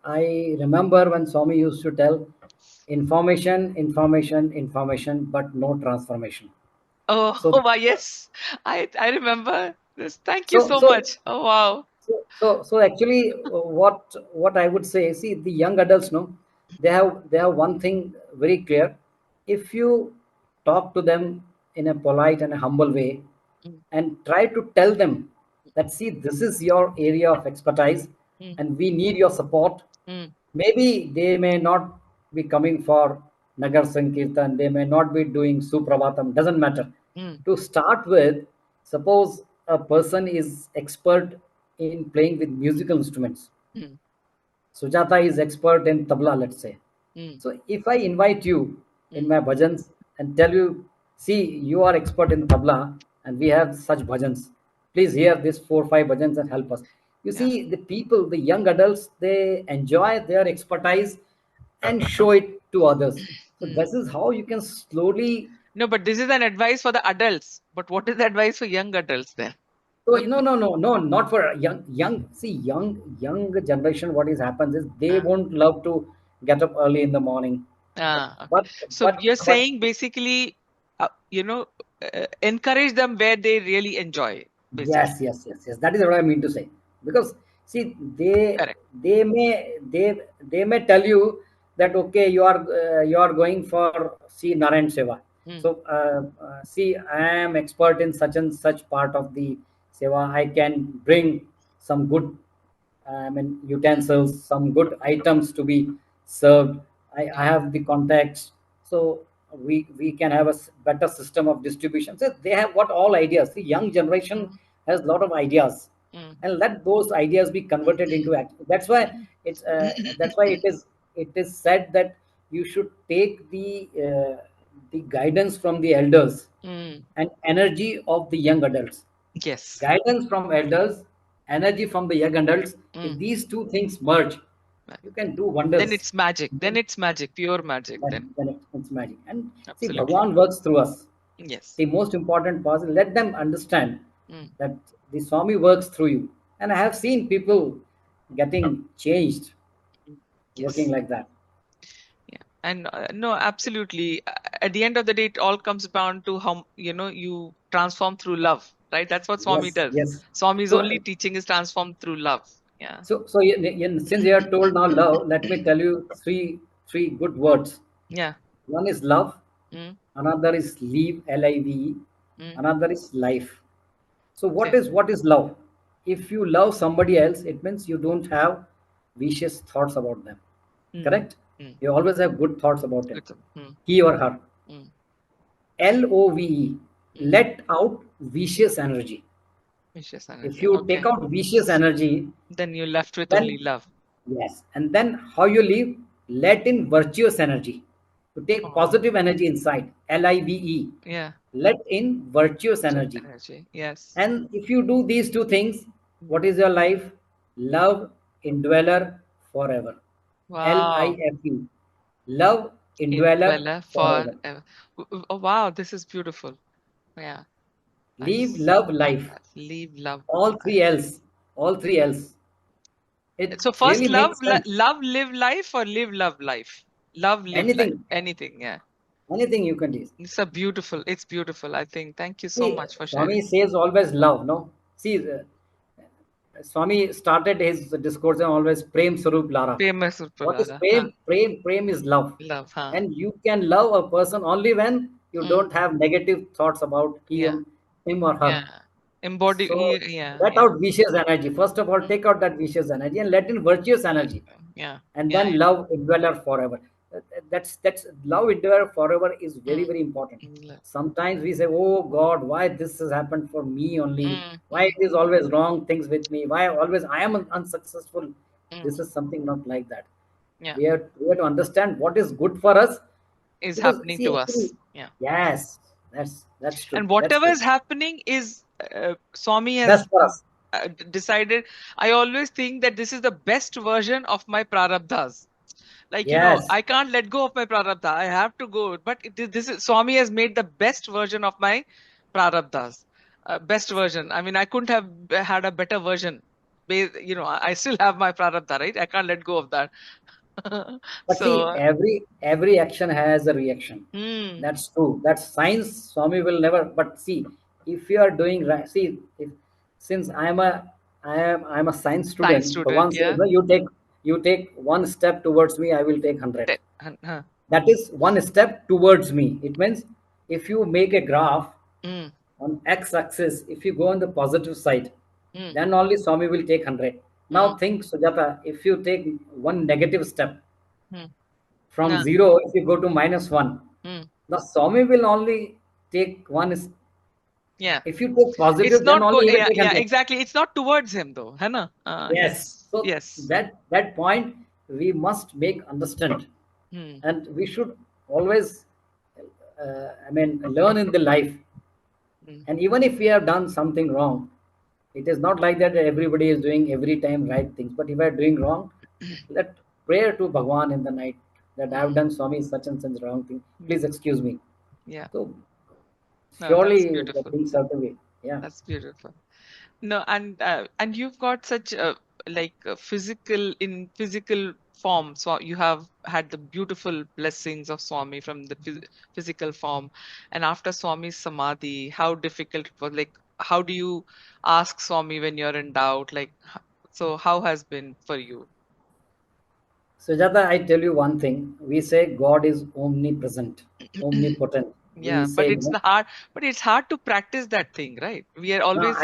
Speaker 1: I remember when Swami used to tell, information, but no transformation.
Speaker 2: Oh,
Speaker 1: So,
Speaker 2: oh, wow, yes, I remember this. Thank you
Speaker 1: so,
Speaker 2: so
Speaker 1: so
Speaker 2: much. Oh, wow.
Speaker 1: so actually, what I would say, see, the young adults, no, they have one thing very clear. If you talk to them in a polite and a humble way,
Speaker 2: Mm,
Speaker 1: and try to tell them that, see, this is your area of expertise,
Speaker 2: mm,
Speaker 1: and we need your support.
Speaker 2: mm,
Speaker 1: Maybe they may not be coming for Nagar Sankirtan, they may not be doing Suprabhatam, doesn't matter.
Speaker 2: mm,
Speaker 1: To start with, suppose a person is expert in playing with musical instruments.
Speaker 2: mm,
Speaker 1: Sujata is expert in tabla, let's say.
Speaker 2: mm,
Speaker 1: So if I invite you in
Speaker 2: mm,
Speaker 1: my bhajans and tell you, see, you are expert in tabla and we have such bhajans. Please hear this 4 5 bhajans and help us. You
Speaker 2: yeah.
Speaker 1: see, the people, the young adults, they enjoy their expertise and show it to others. So
Speaker 2: Mm.
Speaker 1: this is how you can slowly.
Speaker 2: No, but this is an advice for the adults. But what is the advice for young adults then?
Speaker 1: So no, not for young. See, young generation. What is happens is they
Speaker 2: Uh,
Speaker 1: won't love to get up early in the morning.
Speaker 2: okay.
Speaker 1: But
Speaker 2: So
Speaker 1: but
Speaker 2: you're
Speaker 1: but
Speaker 2: saying basically, encourage them where they really enjoy, basically.
Speaker 1: yes. That is what I mean to say. Because see,
Speaker 2: Correct.
Speaker 1: they may tell you that, okay, you are going for, see, Narayan Seva.
Speaker 2: Mm,
Speaker 1: So see, I am expert in such and such part of the Seva. I can bring some good, utensils, some good items to be served. I
Speaker 2: mm,
Speaker 1: have the contacts, so we can have a better system of distribution. So they have what all ideas. The young generation
Speaker 2: mm,
Speaker 1: has a lot of ideas,
Speaker 2: mm,
Speaker 1: and let those ideas be converted into action. That's why it is said that you should take the guidance from the elders
Speaker 2: mm.
Speaker 1: and energy of the young adults.
Speaker 2: Yes.
Speaker 1: Guidance from elders, energy from the young adults, if
Speaker 2: Mm.
Speaker 1: these two things merge,
Speaker 2: Right.
Speaker 1: you can do
Speaker 2: Then
Speaker 1: wonders.
Speaker 2: it's magic. Then it's magic. Pure magic. Then
Speaker 1: Then it's magic. And see,
Speaker 2: absolutely.
Speaker 1: Bhagwan works through us.
Speaker 2: Yes.
Speaker 1: The most important part is let them understand
Speaker 2: Mm.
Speaker 1: that the Swami works through you. And I have seen people getting changed
Speaker 2: Mm.
Speaker 1: working
Speaker 2: Yes.
Speaker 1: like that.
Speaker 2: Yeah. And no, absolutely. At the end of the day, it all comes down to how, you transform through love, right? That's what Swami
Speaker 1: Yes,
Speaker 2: does.
Speaker 1: yes.
Speaker 2: Swami's
Speaker 1: So,
Speaker 2: only teaching is transform through love. Yeah.
Speaker 1: since you are told now love, let me tell you three good words.
Speaker 2: Yeah.
Speaker 1: One is love,
Speaker 2: Mm.
Speaker 1: another is live, Live,
Speaker 2: Mm.
Speaker 1: another is life. So
Speaker 2: Okay.
Speaker 1: what is love? If you love somebody else, it means you don't have vicious thoughts about them.
Speaker 2: Mm.
Speaker 1: Correct?
Speaker 2: Mm.
Speaker 1: You always have good thoughts about him,
Speaker 2: Good. Mm.
Speaker 1: he or her.
Speaker 2: Mm.
Speaker 1: Love,
Speaker 2: Mm.
Speaker 1: let out vicious energy.
Speaker 2: Vicious
Speaker 1: If
Speaker 2: energy.
Speaker 1: you take
Speaker 2: Okay.
Speaker 1: out vicious energy,
Speaker 2: Then you're left with only
Speaker 1: then
Speaker 2: love.
Speaker 1: yes, and then how you live, let in virtuous energy. To take
Speaker 2: Oh,
Speaker 1: positive energy inside, Live,
Speaker 2: yeah.
Speaker 1: let in virtuous
Speaker 2: Such
Speaker 1: energy.
Speaker 2: energy. Yes.
Speaker 1: And if you do these two things,
Speaker 2: Mm.
Speaker 1: what is your life? Love indweller forever.
Speaker 2: Wow.
Speaker 1: Life. Love indweller
Speaker 2: Indweller
Speaker 1: forever.
Speaker 2: forever. Oh, wow. This is beautiful. Yeah.
Speaker 1: Live,
Speaker 2: Nice.
Speaker 1: love,
Speaker 2: Love
Speaker 1: life.
Speaker 2: life. Live, love,
Speaker 1: All three
Speaker 2: life.
Speaker 1: else. All three else. It
Speaker 2: So first,
Speaker 1: really
Speaker 2: love,
Speaker 1: makes sense.
Speaker 2: love, live life, or live, love life. Love, live life.
Speaker 1: Anything,
Speaker 2: Anything. Yeah.
Speaker 1: anything you can do.
Speaker 2: It's a beautiful. It's beautiful. I think. Thank you so
Speaker 1: See,
Speaker 2: much for
Speaker 1: Swami
Speaker 2: sharing.
Speaker 1: says always love, no? See, Swami started his discourse and always Prem Sarup Lara.
Speaker 2: Famous
Speaker 1: What is
Speaker 2: Urpalara. Huh?
Speaker 1: Prem? Prem is love.
Speaker 2: Love. Huh?
Speaker 1: And you can love a person only when you
Speaker 2: Mm.
Speaker 1: don't have negative thoughts about
Speaker 2: Yeah.
Speaker 1: him or her.
Speaker 2: Yeah. Embody.
Speaker 1: So
Speaker 2: Yeah.
Speaker 1: let
Speaker 2: Yeah.
Speaker 1: out vicious energy. First of all,
Speaker 2: Mm.
Speaker 1: take out that vicious energy and let in virtuous energy,
Speaker 2: Yeah.
Speaker 1: and
Speaker 2: Yeah.
Speaker 1: then love indweller forever. That's love indweller forever is very
Speaker 2: Mm.
Speaker 1: very important.
Speaker 2: Mm.
Speaker 1: Sometimes we say, "Oh God, why this has happened for me only?
Speaker 2: Mm.
Speaker 1: Why
Speaker 2: Mm.
Speaker 1: it is always wrong things with me? Why always I am unsuccessful?"
Speaker 2: Mm.
Speaker 1: This is something not like that.
Speaker 2: Yeah.
Speaker 1: We have to understand what is good for us,
Speaker 2: Is
Speaker 1: because
Speaker 2: happening
Speaker 1: see
Speaker 2: to
Speaker 1: actually,
Speaker 2: us. Yeah.
Speaker 1: yes, that's true.
Speaker 2: And
Speaker 1: That's
Speaker 2: whatever
Speaker 1: true.
Speaker 2: is happening is Swami
Speaker 1: Best for us.
Speaker 2: decided. I always think that this is the best version of my prarabdhas. Like,
Speaker 1: Yes,
Speaker 2: I can't let go of my prarabdha. I have to go. But this is Swami has made the best version of my prarabdhas. Best version. I mean, I couldn't have had a better version. I still have my prarabdha, right? I can't let go of that.
Speaker 1: but see,
Speaker 2: So,
Speaker 1: every action has a reaction.
Speaker 2: hmm,
Speaker 1: That's true. That's science. Swami will never. But see, if you are doing right, see, if, since I'm a science
Speaker 2: science
Speaker 1: student,
Speaker 2: student,
Speaker 1: Bhagwan says,
Speaker 2: yeah.
Speaker 1: "No, you take one step towards me, I will take 100."
Speaker 2: Huh.
Speaker 1: That is one step towards me. It means if you make a graph
Speaker 2: Mm,
Speaker 1: on x-axis, if you go on the positive side,
Speaker 2: mm,
Speaker 1: then only Swami will take 100.
Speaker 2: mm,
Speaker 1: Now think, Sujata, if you take one negative step
Speaker 2: mm.
Speaker 1: from
Speaker 2: Huh.
Speaker 1: 0, if you go to -1,
Speaker 2: Mm.
Speaker 1: the Swami will only take one.
Speaker 2: Yeah.
Speaker 1: If you take
Speaker 2: It's
Speaker 1: positive, then
Speaker 2: not
Speaker 1: only he will
Speaker 2: yeah,
Speaker 1: take
Speaker 2: yeah,
Speaker 1: 100.
Speaker 2: exactly. It's not towards him though, है ना?
Speaker 1: Yes.
Speaker 2: Yes.
Speaker 1: So
Speaker 2: Yes.
Speaker 1: that point we must make understand,
Speaker 2: Hmm.
Speaker 1: and we should always, learn in the life.
Speaker 2: Mm.
Speaker 1: And even if we have done something wrong, it is not like that everybody is doing every time right things. But if we are doing wrong, let prayer to Bhagwan in the night that I have
Speaker 2: Mm.
Speaker 1: done Swami such and such wrong thing. Please
Speaker 2: Mm.
Speaker 1: excuse me.
Speaker 2: Yeah.
Speaker 1: So
Speaker 2: No, that's
Speaker 1: surely the
Speaker 2: beautiful.
Speaker 1: things have to be. Yeah.
Speaker 2: That's beautiful. No, and you've got such a like a physical form. So you have had the beautiful blessings of Swami from the physical form, and after Swami's samadhi, how difficult it was. Like, how do you ask Swami when you're in doubt? Like, so how has been for you?
Speaker 1: Sujata, I tell you one thing. We say God is omnipresent, omnipotent. We
Speaker 2: Yeah, but
Speaker 1: say,
Speaker 2: it's the hard, but it's hard to practice that thing, right? We are
Speaker 1: now
Speaker 2: always,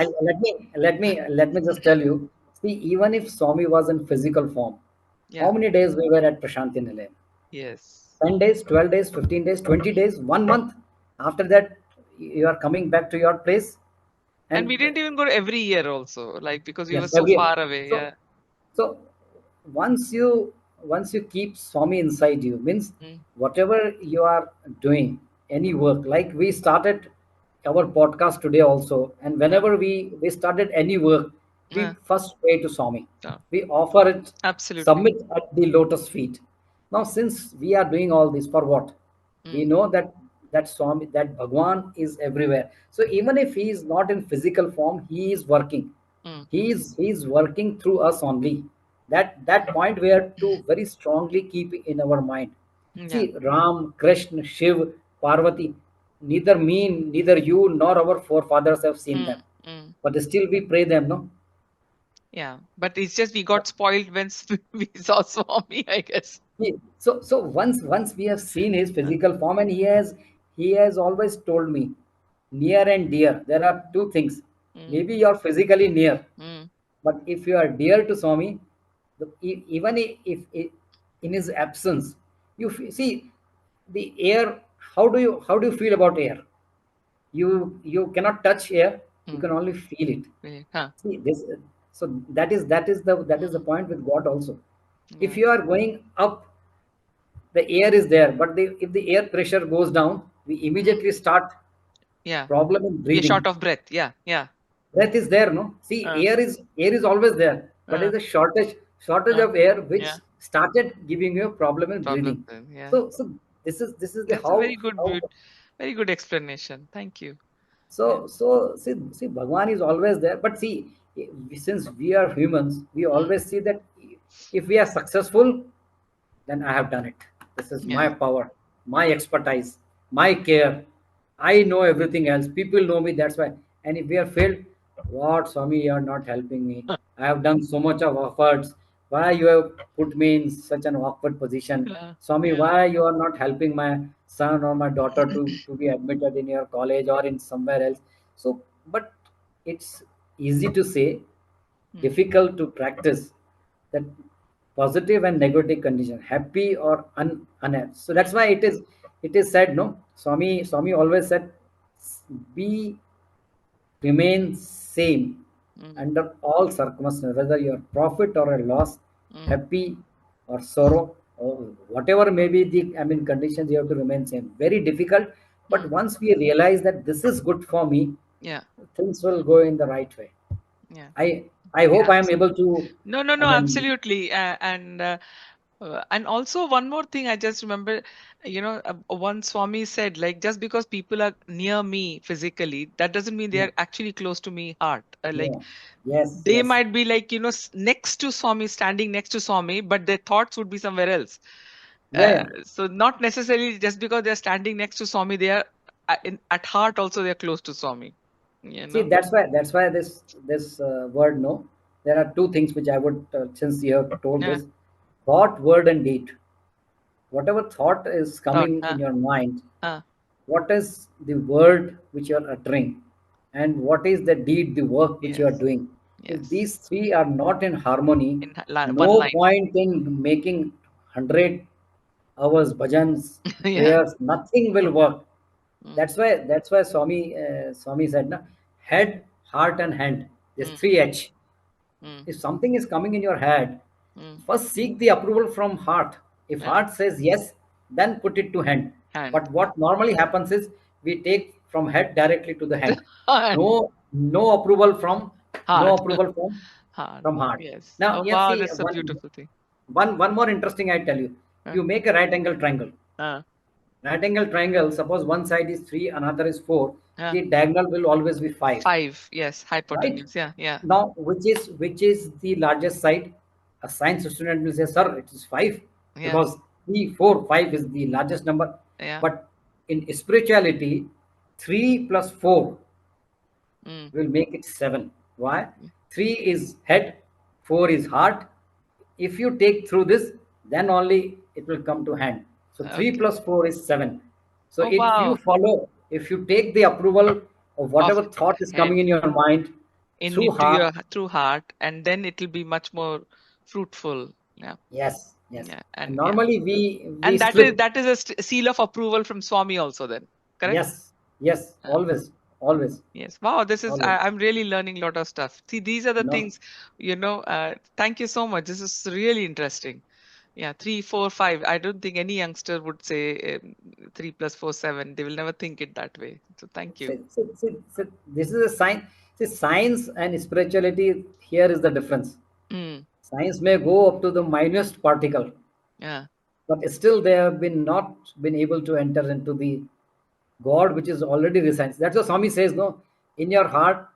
Speaker 1: let me just tell you. See, even if Swami was in physical form, how
Speaker 2: yeah,
Speaker 1: many days we were at Prashanti Nilayam?
Speaker 2: yes.
Speaker 1: 10 days, 12 days, 15 days, 20 days, 1 month. After that, you are coming back to your place.
Speaker 2: And we
Speaker 1: And
Speaker 2: didn't even go every year also, like because we were
Speaker 1: yes,
Speaker 2: so
Speaker 1: every
Speaker 2: far away.
Speaker 1: so
Speaker 2: Yeah.
Speaker 1: so once you keep Swami inside you, means
Speaker 2: Mm,
Speaker 1: whatever you are doing, any work, like we started our podcast today also, and
Speaker 2: yeah.
Speaker 1: whenever we started any work, we
Speaker 2: Yeah.
Speaker 1: first pray to Swami.
Speaker 2: Oh,
Speaker 1: We offer it,
Speaker 2: absolutely.
Speaker 1: submit at the lotus feet. Now, since we are doing all this for what? We
Speaker 2: Mm,
Speaker 1: know that Swami, that Bhagwan is everywhere. So even if he is not in physical form, he is working.
Speaker 2: mm,
Speaker 1: He is working through us only. That point we have to very strongly keep in our mind.
Speaker 2: yeah.
Speaker 1: See, Ram, Krishna, Shiv, Parvati, neither you nor our forefathers have seen
Speaker 2: Mm,
Speaker 1: them.
Speaker 2: mm,
Speaker 1: But still we pray them, no?
Speaker 2: yeah. But it's just we got spoiled when we saw Swami, I guess.
Speaker 1: So once we have seen his
Speaker 2: Uh,
Speaker 1: physical form, and he has always told me, near and dear. There are two things.
Speaker 2: mm,
Speaker 1: Maybe you are physically near,
Speaker 2: mm,
Speaker 1: but if you are dear to Swami, even if in his absence, see the air. How do you feel about air? You cannot touch air. You
Speaker 2: mm,
Speaker 1: can only feel it.
Speaker 2: really, huh?
Speaker 1: See this. So that is the
Speaker 2: Mm,
Speaker 1: point with God also. If
Speaker 2: yeah.
Speaker 1: you are going up, the air is there, but if the air pressure goes down, we
Speaker 2: Mm,
Speaker 1: immediately start
Speaker 2: yeah.
Speaker 1: problem in
Speaker 2: We are short
Speaker 1: breathing.
Speaker 2: of breath. Yeah. Yeah.
Speaker 1: Breath is there, no? See,
Speaker 2: Uh,
Speaker 1: air is always there, but
Speaker 2: uh,
Speaker 1: there's a shortage
Speaker 2: uh,
Speaker 1: of air, which
Speaker 2: yeah.
Speaker 1: started giving you a problem in
Speaker 2: Problem
Speaker 1: breathing.
Speaker 2: then. Yeah.
Speaker 1: So this is the
Speaker 2: That's a
Speaker 1: how.
Speaker 2: very good explanation. Thank you. Yeah.
Speaker 1: So see, Bhagwan is always there. But see, since we are humans, we
Speaker 2: Mm,
Speaker 1: always see that if we are successful, then I have done it. This is my
Speaker 2: yeah.
Speaker 1: power, my expertise, my care. I know everything else. People know me. That's why. And if we are failed, what, Swami, you are not helping me. I have done so much of efforts. Why you have put me in such an awkward position?
Speaker 2: Yeah.
Speaker 1: Swami,
Speaker 2: Yeah.
Speaker 1: why you are not helping my son or my daughter to be admitted in your college or in somewhere else? So, but it's easy to say,
Speaker 2: Mm,
Speaker 1: difficult to practice, that positive and negative condition, happy or unhappy. So
Speaker 2: mm,
Speaker 1: that's why it is said, no, Swami always said, be remain same
Speaker 2: mm,
Speaker 1: under all circumstances, whether you are profit or a loss,
Speaker 2: mm,
Speaker 1: happy or sorrow, or whatever may be the, I mean, conditions, you have to remain same. Very difficult, but
Speaker 2: mm.
Speaker 1: once we realize that this is good for me,
Speaker 2: Yeah.
Speaker 1: things will go in the right way.
Speaker 2: Yeah.
Speaker 1: I hope
Speaker 2: Yeah.
Speaker 1: I am able to,
Speaker 2: No, no,
Speaker 1: I
Speaker 2: no,
Speaker 1: mean,
Speaker 2: absolutely. And also one more thing I just remember, one Swami said, like, just because people are near me physically, that doesn't mean they
Speaker 1: yeah,
Speaker 2: are actually close to me heart. Like
Speaker 1: yeah, yes,
Speaker 2: they
Speaker 1: yes,
Speaker 2: might be like, next to Swami, standing next to Swami, but their thoughts would be somewhere else.
Speaker 1: yeah, yeah.
Speaker 2: So not necessarily just because they're standing next to Swami, they are at heart also they're close to Swami. You
Speaker 1: See,
Speaker 2: know?
Speaker 1: that's why this word, no, there are two things which I would, since you have told
Speaker 2: Yeah.
Speaker 1: this, thought, word, and deed. Whatever thought is
Speaker 2: Thought.
Speaker 1: coming in your mind,
Speaker 2: Uh,
Speaker 1: what is the word which you are uttering, and what is the deed, the work which you are
Speaker 2: yes.
Speaker 1: doing. If
Speaker 2: Yes.
Speaker 1: these three are not in harmony,
Speaker 2: One
Speaker 1: no
Speaker 2: line.
Speaker 1: point in making 100 hours bhajans,
Speaker 2: Yeah.
Speaker 1: prayers, nothing will work.
Speaker 2: Mm,
Speaker 1: That's why Swami said, na, head, heart, and hand. There's
Speaker 2: mm,
Speaker 1: three H.
Speaker 2: mm,
Speaker 1: If something is coming in your head,
Speaker 2: mm.
Speaker 1: first seek the approval from heart. If
Speaker 2: Yeah.
Speaker 1: heart says yes, then put it to hand.
Speaker 2: Hand.
Speaker 1: But
Speaker 2: Yeah.
Speaker 1: what normally happens is we take from head directly to the hand.
Speaker 2: Hand.
Speaker 1: No approval from, no
Speaker 2: Heart.
Speaker 1: approval from
Speaker 2: Heart.
Speaker 1: from heart.
Speaker 2: Yes.
Speaker 1: Now,
Speaker 2: Oh
Speaker 1: yeah,
Speaker 2: wow,
Speaker 1: see,
Speaker 2: that's a beautiful thing.
Speaker 1: one more interesting I tell you.
Speaker 2: Uh,
Speaker 1: You make a right angle triangle.
Speaker 2: uh,
Speaker 1: Right angle triangle, suppose one side is 3, another is 4,
Speaker 2: uh.
Speaker 1: the diagonal will always be 5,
Speaker 2: 5. Yes.
Speaker 1: right?
Speaker 2: Hypotenuse. Yeah. Yeah.
Speaker 1: Now, which is the largest side? A science student will say, sir, it is 5,
Speaker 2: Yeah.
Speaker 1: because 3, 4, 5 is the largest number.
Speaker 2: Yeah.
Speaker 1: But in spirituality, 3 plus 4
Speaker 2: Mm.
Speaker 1: will make it 7. Why?
Speaker 2: Yeah.
Speaker 1: 3 is head, 4 is heart. If you take through this, then only it will come to hand. So 3
Speaker 2: Okay.
Speaker 1: plus 4 is 7. So
Speaker 2: Oh
Speaker 1: if you
Speaker 2: wow.
Speaker 1: follow, if you take the approval of
Speaker 2: Of
Speaker 1: whatever thought is
Speaker 2: head
Speaker 1: coming in your mind
Speaker 2: in
Speaker 1: through
Speaker 2: into
Speaker 1: heart,
Speaker 2: your through heart, and then it will be much more fruitful. Yeah.
Speaker 1: yes, yes.
Speaker 2: Yeah.
Speaker 1: And
Speaker 2: And yeah.
Speaker 1: normally we
Speaker 2: And that is
Speaker 1: slip.
Speaker 2: that is a seal of approval from Swami also then. Correct?
Speaker 1: Yes, yes,
Speaker 2: Uh,
Speaker 1: always, always,
Speaker 2: Yes. Wow,
Speaker 1: always.
Speaker 2: I'm really learning a lot of stuff. See, these are the
Speaker 1: No,
Speaker 2: things, thank you so much. This is really interesting. Yeah, 3, 4, 5. I don't think any youngster would say 3 plus 4, 7. They will never think it that way. So thank you.
Speaker 1: this is a sign. See, science and spirituality, here is the difference.
Speaker 2: Mm.
Speaker 1: Science may go up to the minutest particle,
Speaker 2: Yeah.
Speaker 1: but still they have been not been able to enter into the God which is already resides. That's what Swami says, no, in your heart,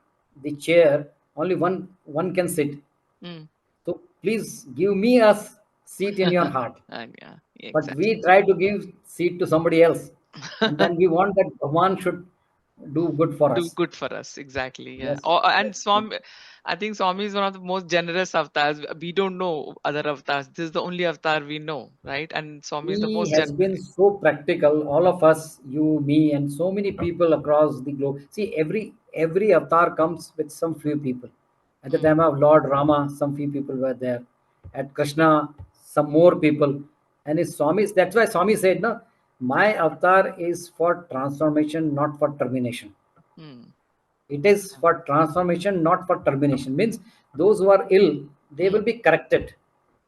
Speaker 1: the chair, only one can sit.
Speaker 2: Mm.
Speaker 1: So please give me a seat in your heart.
Speaker 2: And yeah,
Speaker 1: But
Speaker 2: exactly.
Speaker 1: we try to give seat to somebody else, and then we want that Bhagwan should do good for
Speaker 2: Do
Speaker 1: us.
Speaker 2: good for us, exactly. Yeah.
Speaker 1: Yes,
Speaker 2: And
Speaker 1: yes, yes.
Speaker 2: Swami, I think Swami is one of the most generous avatars. We don't know other avatars. This is the only avatar we know, right? And Swami is the
Speaker 1: He
Speaker 2: most
Speaker 1: has been so practical, all of us, you, me, and so many people across the globe. See, every avatar comes with some few people. At the
Speaker 2: Mm.
Speaker 1: time of Lord Rama, some few people were there. At Krishna, some more people. And his Swami, that's why Swami said, no, my avatar is for transformation, not for termination.
Speaker 2: Mm.
Speaker 1: It is for transformation, not for termination. Means those who are ill, they will
Speaker 2: Mm.
Speaker 1: be corrected.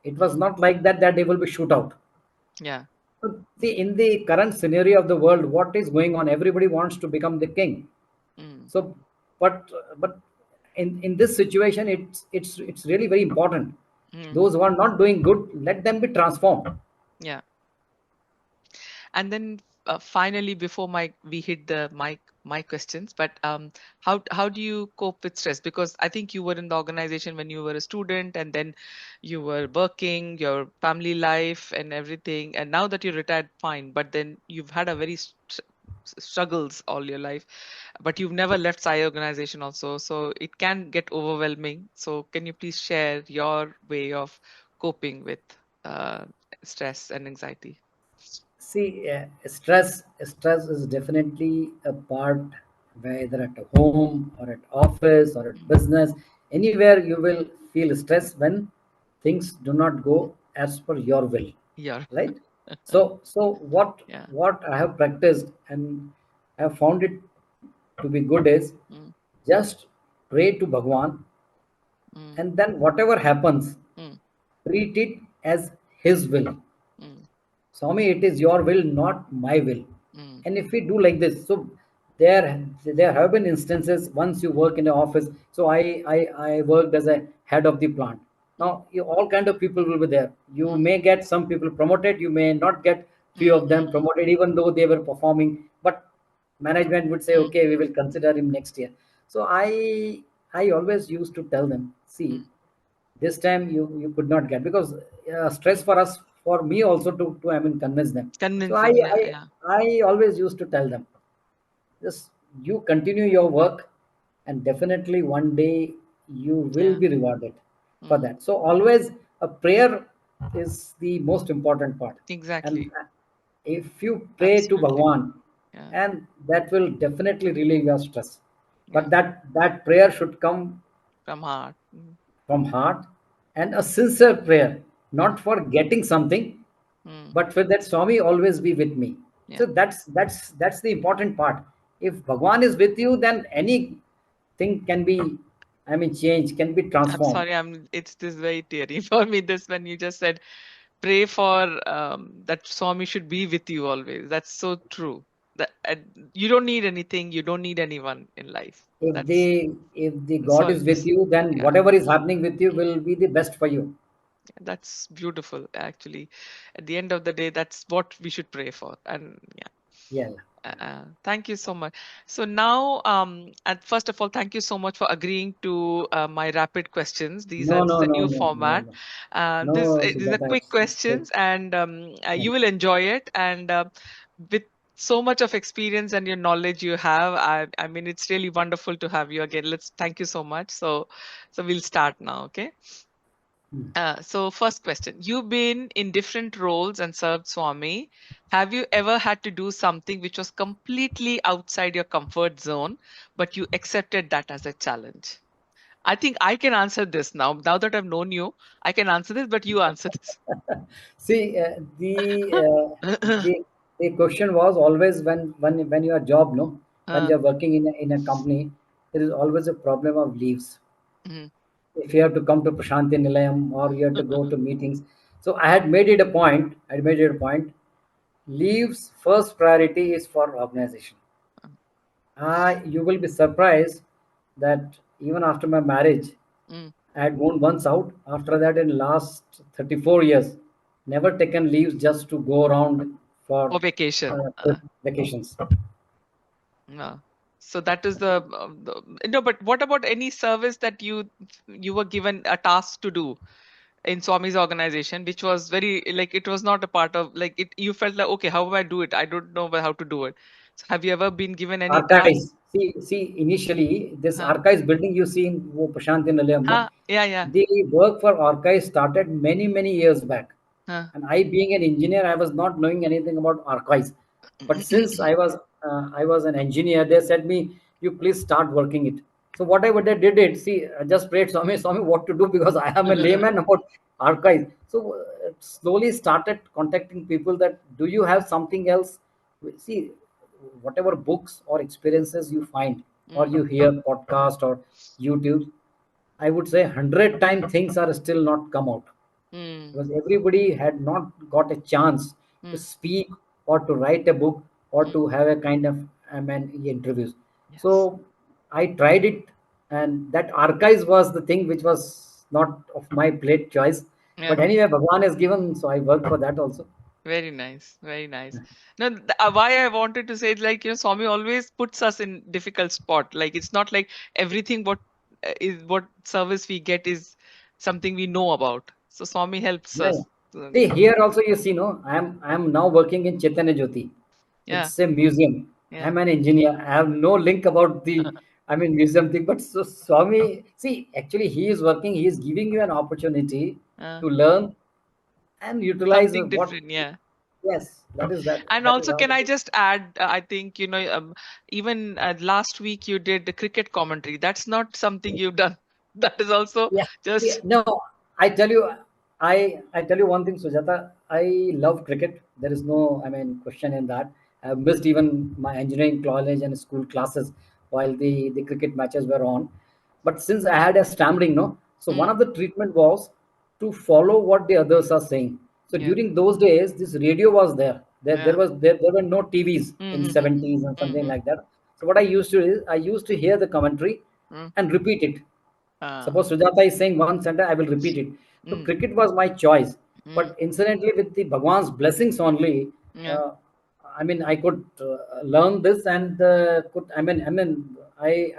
Speaker 1: It was
Speaker 2: Mm.
Speaker 1: not like that they will be shoot out.
Speaker 2: Yeah.
Speaker 1: So, see, in the current scenario of the world, what is going on? Everybody wants to become the king.
Speaker 2: Mm.
Speaker 1: So, but in this situation, it's really very important.
Speaker 2: Mm.
Speaker 1: Those who are not doing good, let them be transformed.
Speaker 2: Yeah. And then finally, before my we hit the my questions, but how do you cope with stress? Because I think you were in the organization when you were a student, and then you were working, your family life and everything, and now that you're retired, fine. But then you've had a very struggles all your life, but you've never left Sai organization also, so it can get overwhelming. So can you please share your way of coping with uh, stress and anxiety?
Speaker 1: See, stress is definitely a part, whether at home or at office or at
Speaker 2: Mm.
Speaker 1: business, anywhere you will feel stress when things do not go as per your will,
Speaker 2: Yeah.
Speaker 1: right? So what
Speaker 2: Yeah.
Speaker 1: what I have practiced and I have found it to be good is
Speaker 2: Mm.
Speaker 1: just pray to Bhagwan,
Speaker 2: Mm.
Speaker 1: and then whatever happens,
Speaker 2: Mm.
Speaker 1: treat it as his will.
Speaker 2: Mm.
Speaker 1: Swami, it is your will, not my will.
Speaker 2: Mm.
Speaker 1: And if we do like this, so there have been instances once you work in the office. So I worked as a head of the plant.
Speaker 2: Mm.
Speaker 1: Now all kind of people will be there. You
Speaker 2: Mm.
Speaker 1: may get some people promoted, you may not get few
Speaker 2: Mm.
Speaker 1: of them
Speaker 2: Mm.
Speaker 1: promoted, even though they were performing. But management would say,
Speaker 2: Mm.
Speaker 1: okay, we will consider him next year. So I always used to tell them, see,
Speaker 2: Mm.
Speaker 1: this time you could not get, because stress
Speaker 2: Mm.
Speaker 1: for us, for me also to I mean convince them. So
Speaker 2: Convince
Speaker 1: i
Speaker 2: them. Yeah.
Speaker 1: i
Speaker 2: Yeah.
Speaker 1: I always used to tell them, just you continue your work, and definitely one day you will
Speaker 2: Yeah.
Speaker 1: be rewarded for
Speaker 2: Mm.
Speaker 1: that. So always a prayer is the most important part. And
Speaker 2: Exactly.
Speaker 1: if you pray to
Speaker 2: Absolutely.
Speaker 1: Bhagwan,
Speaker 2: Yeah.
Speaker 1: and that will definitely relieve your stress.
Speaker 2: Yeah.
Speaker 1: But that prayer should come
Speaker 2: From heart. Mm.
Speaker 1: from heart, and a sincere prayer,
Speaker 2: Mm.
Speaker 1: not for getting something,
Speaker 2: Mm.
Speaker 1: but for that Swami always be with me. So
Speaker 2: Yeah.
Speaker 1: that's the important part. If Bhagwan is with you, then anything can be, I mean, change can be
Speaker 2: I'm
Speaker 1: transformed.
Speaker 2: sorry. It's this very teary for me. This when you just said pray for that Swami should be with you always. That's so true. That you don't need anything. You don't need anyone in life.
Speaker 1: If the God
Speaker 2: So
Speaker 1: is with you, then
Speaker 2: yeah.
Speaker 1: whatever is happening with you
Speaker 2: Mm.
Speaker 1: will be the best for you.
Speaker 2: That's beautiful, actually. At the end of the day, that's what we should pray for. And yeah,
Speaker 1: Yeah.
Speaker 2: thank you so much. So now, and first of all, thank you so much for agreeing to my rapid questions.
Speaker 1: No,
Speaker 2: This
Speaker 1: no,
Speaker 2: is a
Speaker 1: no,
Speaker 2: new
Speaker 1: no, no,
Speaker 2: format.
Speaker 1: no, no,
Speaker 2: These are
Speaker 1: Siddhartha,
Speaker 2: quick
Speaker 1: it's good.
Speaker 2: questions, and
Speaker 1: Yeah.
Speaker 2: you will enjoy it. And with so much of experience and your knowledge you have, I mean, it's really wonderful to have you again. Let's thank you so much. So we'll start now. Okay.
Speaker 1: Hmm.
Speaker 2: So first question, you've been in different roles and served Swami. Have you ever had to do something which was completely outside your comfort zone, but you accepted that as a challenge? I think I can answer this now. Now that I've known you, I can answer this, but you answer this.
Speaker 1: See, the question was always when you are job, no, when
Speaker 2: Uh,
Speaker 1: you are working in a company, there is always a problem of leaves.
Speaker 2: mm,
Speaker 1: If you have to come to Prashanti Nilayam or you have to go to meetings, so I had made it a point. I made it a point. Leaves first priority is for organization. You will be surprised that even after my marriage,
Speaker 2: Mm.
Speaker 1: I had gone once out. After that, in last 34 years, never taken leaves just to go around
Speaker 2: For
Speaker 1: for
Speaker 2: vacation.
Speaker 1: vacations.
Speaker 2: Uh, so that is no, but what about any service that you were given a task to do in Swami's organization, which was very like it was not a part of like it. You felt like okay, how do I do it? I don't know how to do it. So have you ever been given any task?
Speaker 1: Archives. See, initially, this
Speaker 2: Huh?
Speaker 1: archives building you see in Prashant in Nilayam, no?
Speaker 2: Huh? Yeah, yeah.
Speaker 1: The work for archives started many, many years back.
Speaker 2: Huh.
Speaker 1: And I, being an engineer, I was not knowing anything about archives. But since I was an engineer, they said me, you please start working it. So whatever they did it, see, I just prayed Swami, what to do because I am a layman about archives. So slowly started contacting people that do you have something else? See, whatever books or experiences you find or
Speaker 2: Mm,
Speaker 1: you hear podcast or YouTube, I would say 100 times things are still not come out
Speaker 2: mm,
Speaker 1: because everybody had not got a chance to
Speaker 2: mm,
Speaker 1: speak or to write a book or
Speaker 2: mm.
Speaker 1: to have a kind of interviews.
Speaker 2: Yes.
Speaker 1: So I tried it, and that archives was the thing which was not of my plate choice. But
Speaker 2: Yeah.
Speaker 1: anyway, Bhagwan has given, so I worked for that also.
Speaker 2: Very nice. Very nice. Now, why I wanted to say it, like, Swami always puts us in difficult spot. Like, it's not like everything is what service we get is something we know about. So Swami helps
Speaker 1: Yeah, yeah.
Speaker 2: us.
Speaker 1: See, here also you see, no, I am now working in Chaitanya Jyothi.
Speaker 2: Yeah.
Speaker 1: It's a museum.
Speaker 2: Yeah.
Speaker 1: I'm an engineer. I have no link about the, museum thing. But so Swami, see, actually he is working. He is giving you an opportunity
Speaker 2: Uh,
Speaker 1: to learn and utilize
Speaker 2: something
Speaker 1: what.
Speaker 2: different. Yeah.
Speaker 1: Yes, that is that.
Speaker 2: And
Speaker 1: That is
Speaker 2: also,
Speaker 1: how
Speaker 2: can
Speaker 1: it
Speaker 2: I
Speaker 1: is.
Speaker 2: just add, I think, even last week you did the cricket commentary. That's not something you've done. That is also
Speaker 1: Yeah. See,
Speaker 2: just,
Speaker 1: no, I tell you, I tell you one thing, Sujata. I love cricket. There is no, question in that. I missed even my engineering college and school classes while the cricket matches were on. But since I had a stammering, no, so one
Speaker 2: mm,
Speaker 1: of the treatment was to follow what the others are saying. So
Speaker 2: yeah,
Speaker 1: during those days, this radio was there.
Speaker 2: yeah.
Speaker 1: There were no TVs in
Speaker 2: Mm-hmm,
Speaker 1: 70s and something
Speaker 2: mm-hmm,
Speaker 1: like that. So what I used to do is I used to hear the commentary
Speaker 2: mm,
Speaker 1: and repeat it.
Speaker 2: uh,
Speaker 1: Suppose Sujata is saying one sentence, I will repeat it. So
Speaker 2: mm,
Speaker 1: cricket was my choice.
Speaker 2: mm,
Speaker 1: But incidentally, with the Bhagwan's blessings only,
Speaker 2: yeah.
Speaker 1: uh, I could learn this and I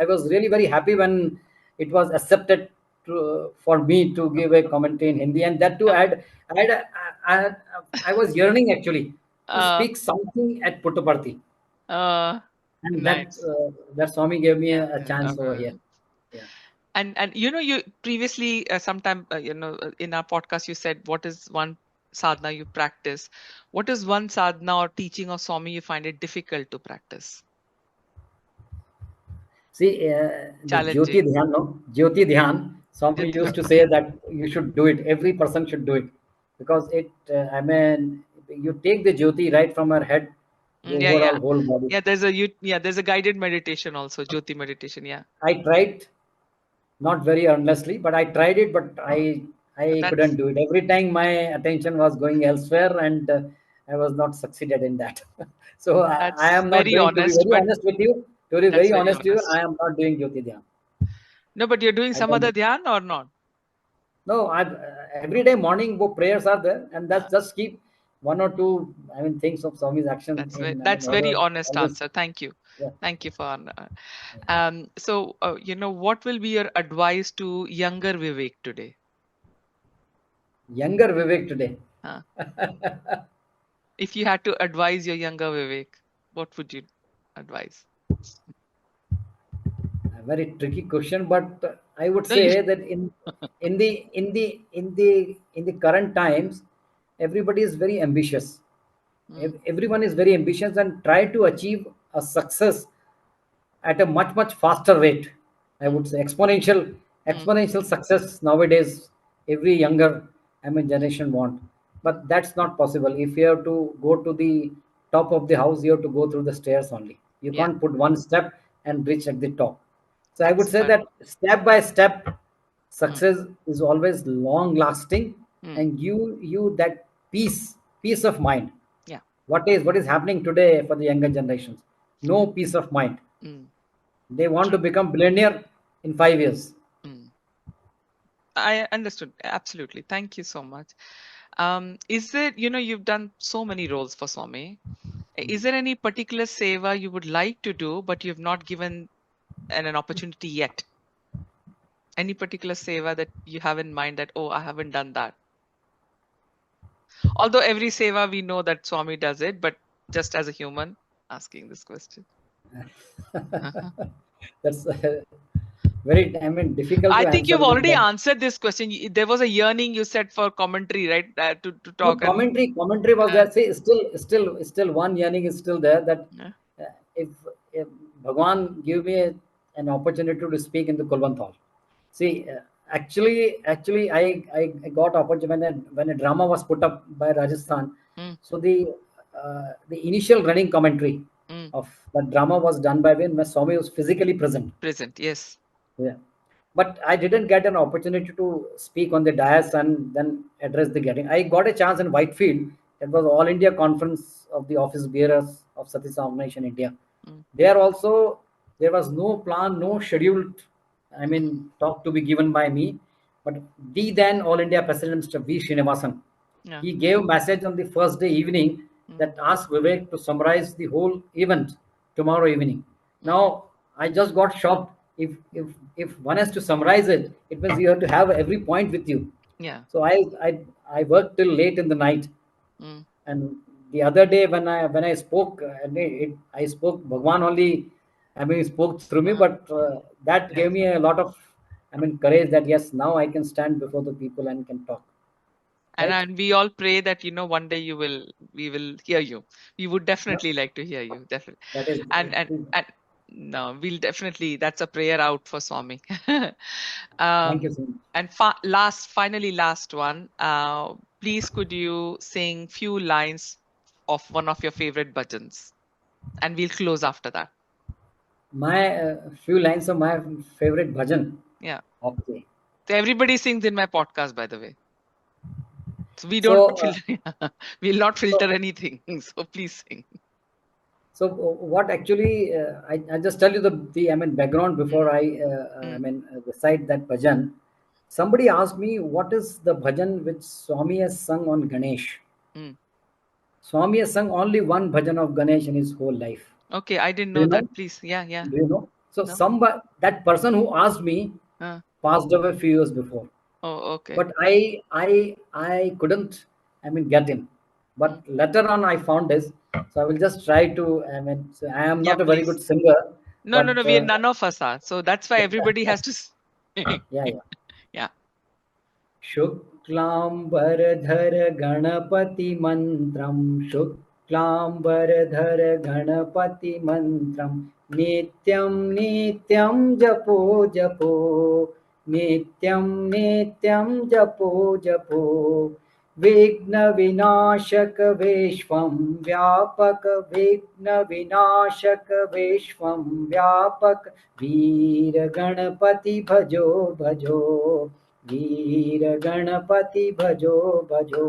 Speaker 1: was really very happy when it was accepted for me to give a commentary in Hindi, and that too,
Speaker 2: Uh,
Speaker 1: I, I was yearning actually to
Speaker 2: uh,
Speaker 1: speak something at Puttparthi,
Speaker 2: uh,
Speaker 1: and
Speaker 2: nice.
Speaker 1: that Swami gave me
Speaker 2: Yeah.
Speaker 1: a chance over here. Yeah.
Speaker 2: And you previously sometime in our podcast you said what is one sadhana you practice. What is one sadhana or teaching of Swami you find it difficult to practice?
Speaker 1: See, the Jyoti
Speaker 2: Challenging.
Speaker 1: Dhyan, no? Jyoti Dhyan, Swami used to say that you should do it. Every person should do it. Because you take the Jyoti right from her head, the
Speaker 2: Yeah, yeah.
Speaker 1: overall whole body.
Speaker 2: Yeah, there's a guided meditation also, Jyoti meditation. Yeah.
Speaker 1: I tried, not very earnestly, but I tried it, but I couldn't
Speaker 2: That's
Speaker 1: do it. Every time my attention was going elsewhere, and I was not succeeded in that. So I
Speaker 2: that's
Speaker 1: am not
Speaker 2: very
Speaker 1: doing, to be
Speaker 2: honest,
Speaker 1: very
Speaker 2: but
Speaker 1: honest with you, to be
Speaker 2: that's
Speaker 1: very
Speaker 2: very
Speaker 1: honest to you, I
Speaker 2: honest.
Speaker 1: am not doing Jyoti Dhyan.
Speaker 2: No, but you're doing
Speaker 1: I
Speaker 2: some
Speaker 1: tell
Speaker 2: other
Speaker 1: you.
Speaker 2: dhyan or not?
Speaker 1: No, every day morning prayers are there, and
Speaker 2: Uh,
Speaker 1: that's just keep one or two. Things of Swami's action in.
Speaker 2: that's very honest
Speaker 1: Always.
Speaker 2: answer. Thank you.
Speaker 1: Yeah.
Speaker 2: Thank you for so what will be your advice to younger Vivek today?
Speaker 1: Younger Vivek today.
Speaker 2: Uh, if you had to advise your younger Vivek, what would you advise?
Speaker 1: A very tricky question, but I would
Speaker 2: No, you.
Speaker 1: say that in the current times, everybody is very ambitious.
Speaker 2: Mm,
Speaker 1: Everyone is very ambitious and try to achieve a success at a much faster rate. I
Speaker 2: mm,
Speaker 1: would say
Speaker 2: mm,
Speaker 1: exponential success nowadays. Every younger generation want,
Speaker 2: mm.
Speaker 1: but that's not possible. If you have to go to the top of the house, you have to go through the stairs only. You
Speaker 2: Yeah,
Speaker 1: can't put one step and reach at the top. So I would
Speaker 2: that's
Speaker 1: say
Speaker 2: fine.
Speaker 1: that step by step,
Speaker 2: Mm,
Speaker 1: success is always long lasting
Speaker 2: mm,
Speaker 1: and you that peace of mind.
Speaker 2: yeah.
Speaker 1: What is happening today for the younger generations? No peace of mind.
Speaker 2: Mm,
Speaker 1: They want to
Speaker 2: true.
Speaker 1: become billionaire in 5 years.
Speaker 2: Mm. I understood. Absolutely. Thank you so much. Is there, you've done so many roles for Swami. Is there any particular seva you would like to do, but you've not given an opportunity yet? Any particular seva that you have in mind that, oh, I haven't done that? Although every seva we know that Swami does it, but just as a human asking this question. Uh-huh.
Speaker 1: That's very, I mean, difficult
Speaker 2: I
Speaker 1: to
Speaker 2: think
Speaker 1: answer
Speaker 2: you've
Speaker 1: this,
Speaker 2: already
Speaker 1: but
Speaker 2: answered this question. There was a yearning you said for commentary, right? To
Speaker 1: no,
Speaker 2: talk and
Speaker 1: commentary was
Speaker 2: uh,
Speaker 1: there. See, still one yearning is still there. That
Speaker 2: uh,
Speaker 1: uh, if Bhagwan give me an opportunity to speak in the Kulwant Hall. See, actually, I got opportunity when a drama was put up by Rajasthan.
Speaker 2: mm,
Speaker 1: So the initial running commentary
Speaker 2: mm,
Speaker 1: of that drama was done by when Swami was physically present.
Speaker 2: present. Yes.
Speaker 1: Yeah. But I didn't get an opportunity to speak on the dais and then address the gathering. I got a chance in Whitefield. It was All India Conference of the Office Bearers of Sathya Sai Organization India.
Speaker 2: Mm,
Speaker 1: There also there was no plan, no scheduled, I
Speaker 2: mm,
Speaker 1: mean, talk to be given by me. But the then All India President Mr. V. Srinivasan,
Speaker 2: yeah.
Speaker 1: he gave message on the first day evening
Speaker 2: Mm,
Speaker 1: that asked Vivek to summarize the whole event tomorrow evening.
Speaker 2: mm,
Speaker 1: Now I just got shocked. If one has to summarize it, it means you have to have every point with you.
Speaker 2: yeah.
Speaker 1: So I worked till late in the night,
Speaker 2: Mm,
Speaker 1: and the other day when I spoke, I spoke Bhagwan only. I mean, he spoke through me, but that
Speaker 2: yes.
Speaker 1: gave me a lot of, I mean, courage that yes, now I can stand before the people and can talk. Right?
Speaker 2: And we all pray that one day we will hear you. We would
Speaker 1: Yeah,
Speaker 2: definitely like to hear you, definitely.
Speaker 1: that is.
Speaker 2: And no, we'll definitely. That's a prayer out for Swami.
Speaker 1: Thank you
Speaker 2: um,
Speaker 1: so much.
Speaker 2: and finally, last one. Please, could you sing few lines of one of your favorite bhajans, and we'll close after that.
Speaker 1: My few lines of my favorite bhajan.
Speaker 2: Yeah.
Speaker 1: Okay.
Speaker 2: So everybody sings in my podcast, by the way. So we don't
Speaker 1: So,
Speaker 2: filter. We'll not
Speaker 1: so,
Speaker 2: filter anything. So please sing.
Speaker 1: what actually, I just tell you the I mean background
Speaker 2: Mm,
Speaker 1: before I
Speaker 2: mm,
Speaker 1: mean recite that bhajan. Somebody asked me what is the bhajan which Swami has sung on Ganesh.
Speaker 2: mm.
Speaker 1: Swami has sung only one bhajan of Ganesh in his whole life.
Speaker 2: Okay, I didn't
Speaker 1: Do
Speaker 2: know
Speaker 1: you
Speaker 2: that.
Speaker 1: know?
Speaker 2: Please. Yeah, yeah.
Speaker 1: Do you know? So
Speaker 2: No.
Speaker 1: that person who asked me
Speaker 2: Uh,
Speaker 1: passed away a few years before.
Speaker 2: oh, okay.
Speaker 1: But I couldn't, I mean, get him.
Speaker 2: Mm.
Speaker 1: But later on I found this, so I will just try to, I mean, so I am
Speaker 2: Yeah,
Speaker 1: not a very good
Speaker 2: please.
Speaker 1: singer,
Speaker 2: No, no,
Speaker 1: but
Speaker 2: no. We are none of us are. So that's why everybody has to sing.
Speaker 1: yeah, yeah.
Speaker 2: Yeah.
Speaker 1: शुक्लांबरधर Ganpati मंत्रम, शुक्लांबरधर Ganpati मंत्रम, नित्यं नित्यं जपो जपो, नित्यं नित्यं जपो जपो, विघ्न विनाशक विश्वं व्यापक, विघ्न विनाशक विश्वं व्यापक, वीर गणपति भजो भजो, वीर गणपति भजो भजो,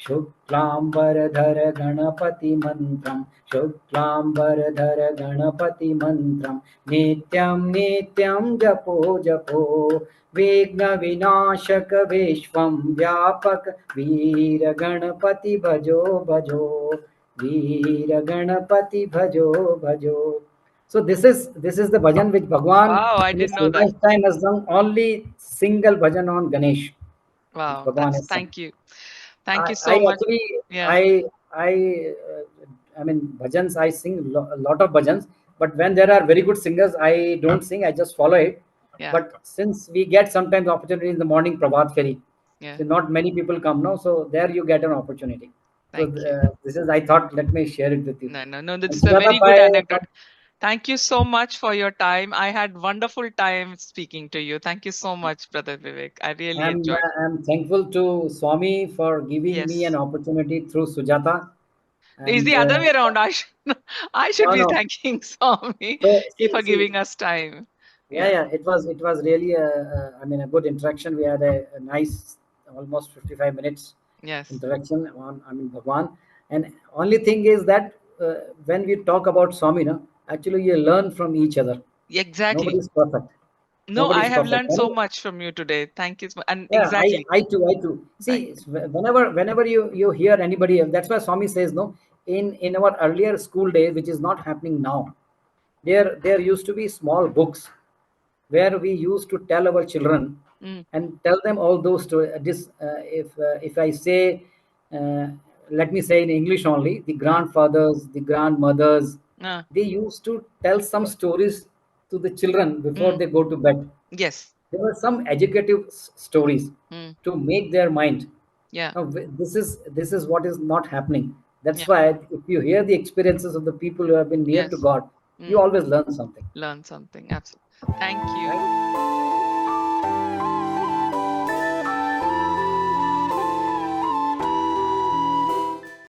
Speaker 1: शुक्लांबरधर गणपति मंत्रम, शुक्लांबरधर गणपति मंत्रम, नित्यं नित्यं जपो जपो, विघ्न विनाशक विश्वं व्यापक, वीर गणपति भजो भजो, वीर गणपति भजो भजो. So this is the bhajan which Bhagwan
Speaker 2: Wow, I
Speaker 1: in his
Speaker 2: didn't know that.
Speaker 1: lifetime has done only single bhajan on Ganesh, which
Speaker 2: Wow,
Speaker 1: Bhagwan
Speaker 2: that's
Speaker 1: has sung.
Speaker 2: thank you. Thank
Speaker 1: I,
Speaker 2: you
Speaker 1: I
Speaker 2: so much.
Speaker 1: actually
Speaker 2: Yeah,
Speaker 1: I mean bhajans I sing a lot of bhajans, but when there are very good singers I don't sing, I just follow it.
Speaker 2: yeah,
Speaker 1: But since we get sometimes opportunity in the morning Prabhat Ferry,
Speaker 2: yeah.
Speaker 1: so not many people come now, so there you get an opportunity. So
Speaker 2: Thank you.
Speaker 1: this is I thought let me share it with you.
Speaker 2: No, no, no.
Speaker 1: And
Speaker 2: That's a
Speaker 1: Sujata
Speaker 2: very good
Speaker 1: Pai,
Speaker 2: anecdote. Thank you so much for your time. I had wonderful time speaking to you. Thank you so much, Brother Vivek. I really
Speaker 1: I'm
Speaker 2: enjoyed.
Speaker 1: I'm thankful to Swami for giving me an
Speaker 2: Yes.
Speaker 1: opportunity through Sujata,
Speaker 2: It's
Speaker 1: and
Speaker 2: the other way around. I should
Speaker 1: no,
Speaker 2: be
Speaker 1: no.
Speaker 2: thanking Swami
Speaker 1: So
Speaker 2: for
Speaker 1: see,
Speaker 2: giving us time.
Speaker 1: yeah,
Speaker 2: Yeah.
Speaker 1: yeah. It was really I mean a good interaction. We had a nice almost 55 minutes
Speaker 2: Yes.
Speaker 1: interaction on, I mean, Bhagwan. And only thing is that when we talk about Swami, no, actually you learn from each other. Nobody
Speaker 2: Exactly.
Speaker 1: is perfect.
Speaker 2: No,
Speaker 1: Nobody
Speaker 2: I
Speaker 1: is
Speaker 2: have
Speaker 1: perfect.
Speaker 2: learned so much from you today. Thank you. And
Speaker 1: Yeah,
Speaker 2: exactly.
Speaker 1: I too.
Speaker 2: Thank
Speaker 1: See,
Speaker 2: you.
Speaker 1: whenever you hear anybody else, that's why Swami says no. In our earlier school days, which is not happening now, there used to be small books where we used to tell our children
Speaker 2: Mm,
Speaker 1: and tell them all those stories. This, if I say, uh, let me say in English only, the
Speaker 2: uh,
Speaker 1: grandfathers, the grandmothers,
Speaker 2: uh,
Speaker 1: they used to tell some stories to the children before
Speaker 2: mm,
Speaker 1: they go to bed.
Speaker 2: yes.
Speaker 1: There were some educative stories
Speaker 2: Mm,
Speaker 1: to make their mind.
Speaker 2: yeah.
Speaker 1: Now, this is what is not happening. That's
Speaker 2: Yeah.
Speaker 1: why if you hear the experiences of the people who have been near to
Speaker 2: Yes.
Speaker 1: God, you
Speaker 2: Mm,
Speaker 1: always learn something.
Speaker 2: learn something. Absolutely. Thank you.
Speaker 1: Right?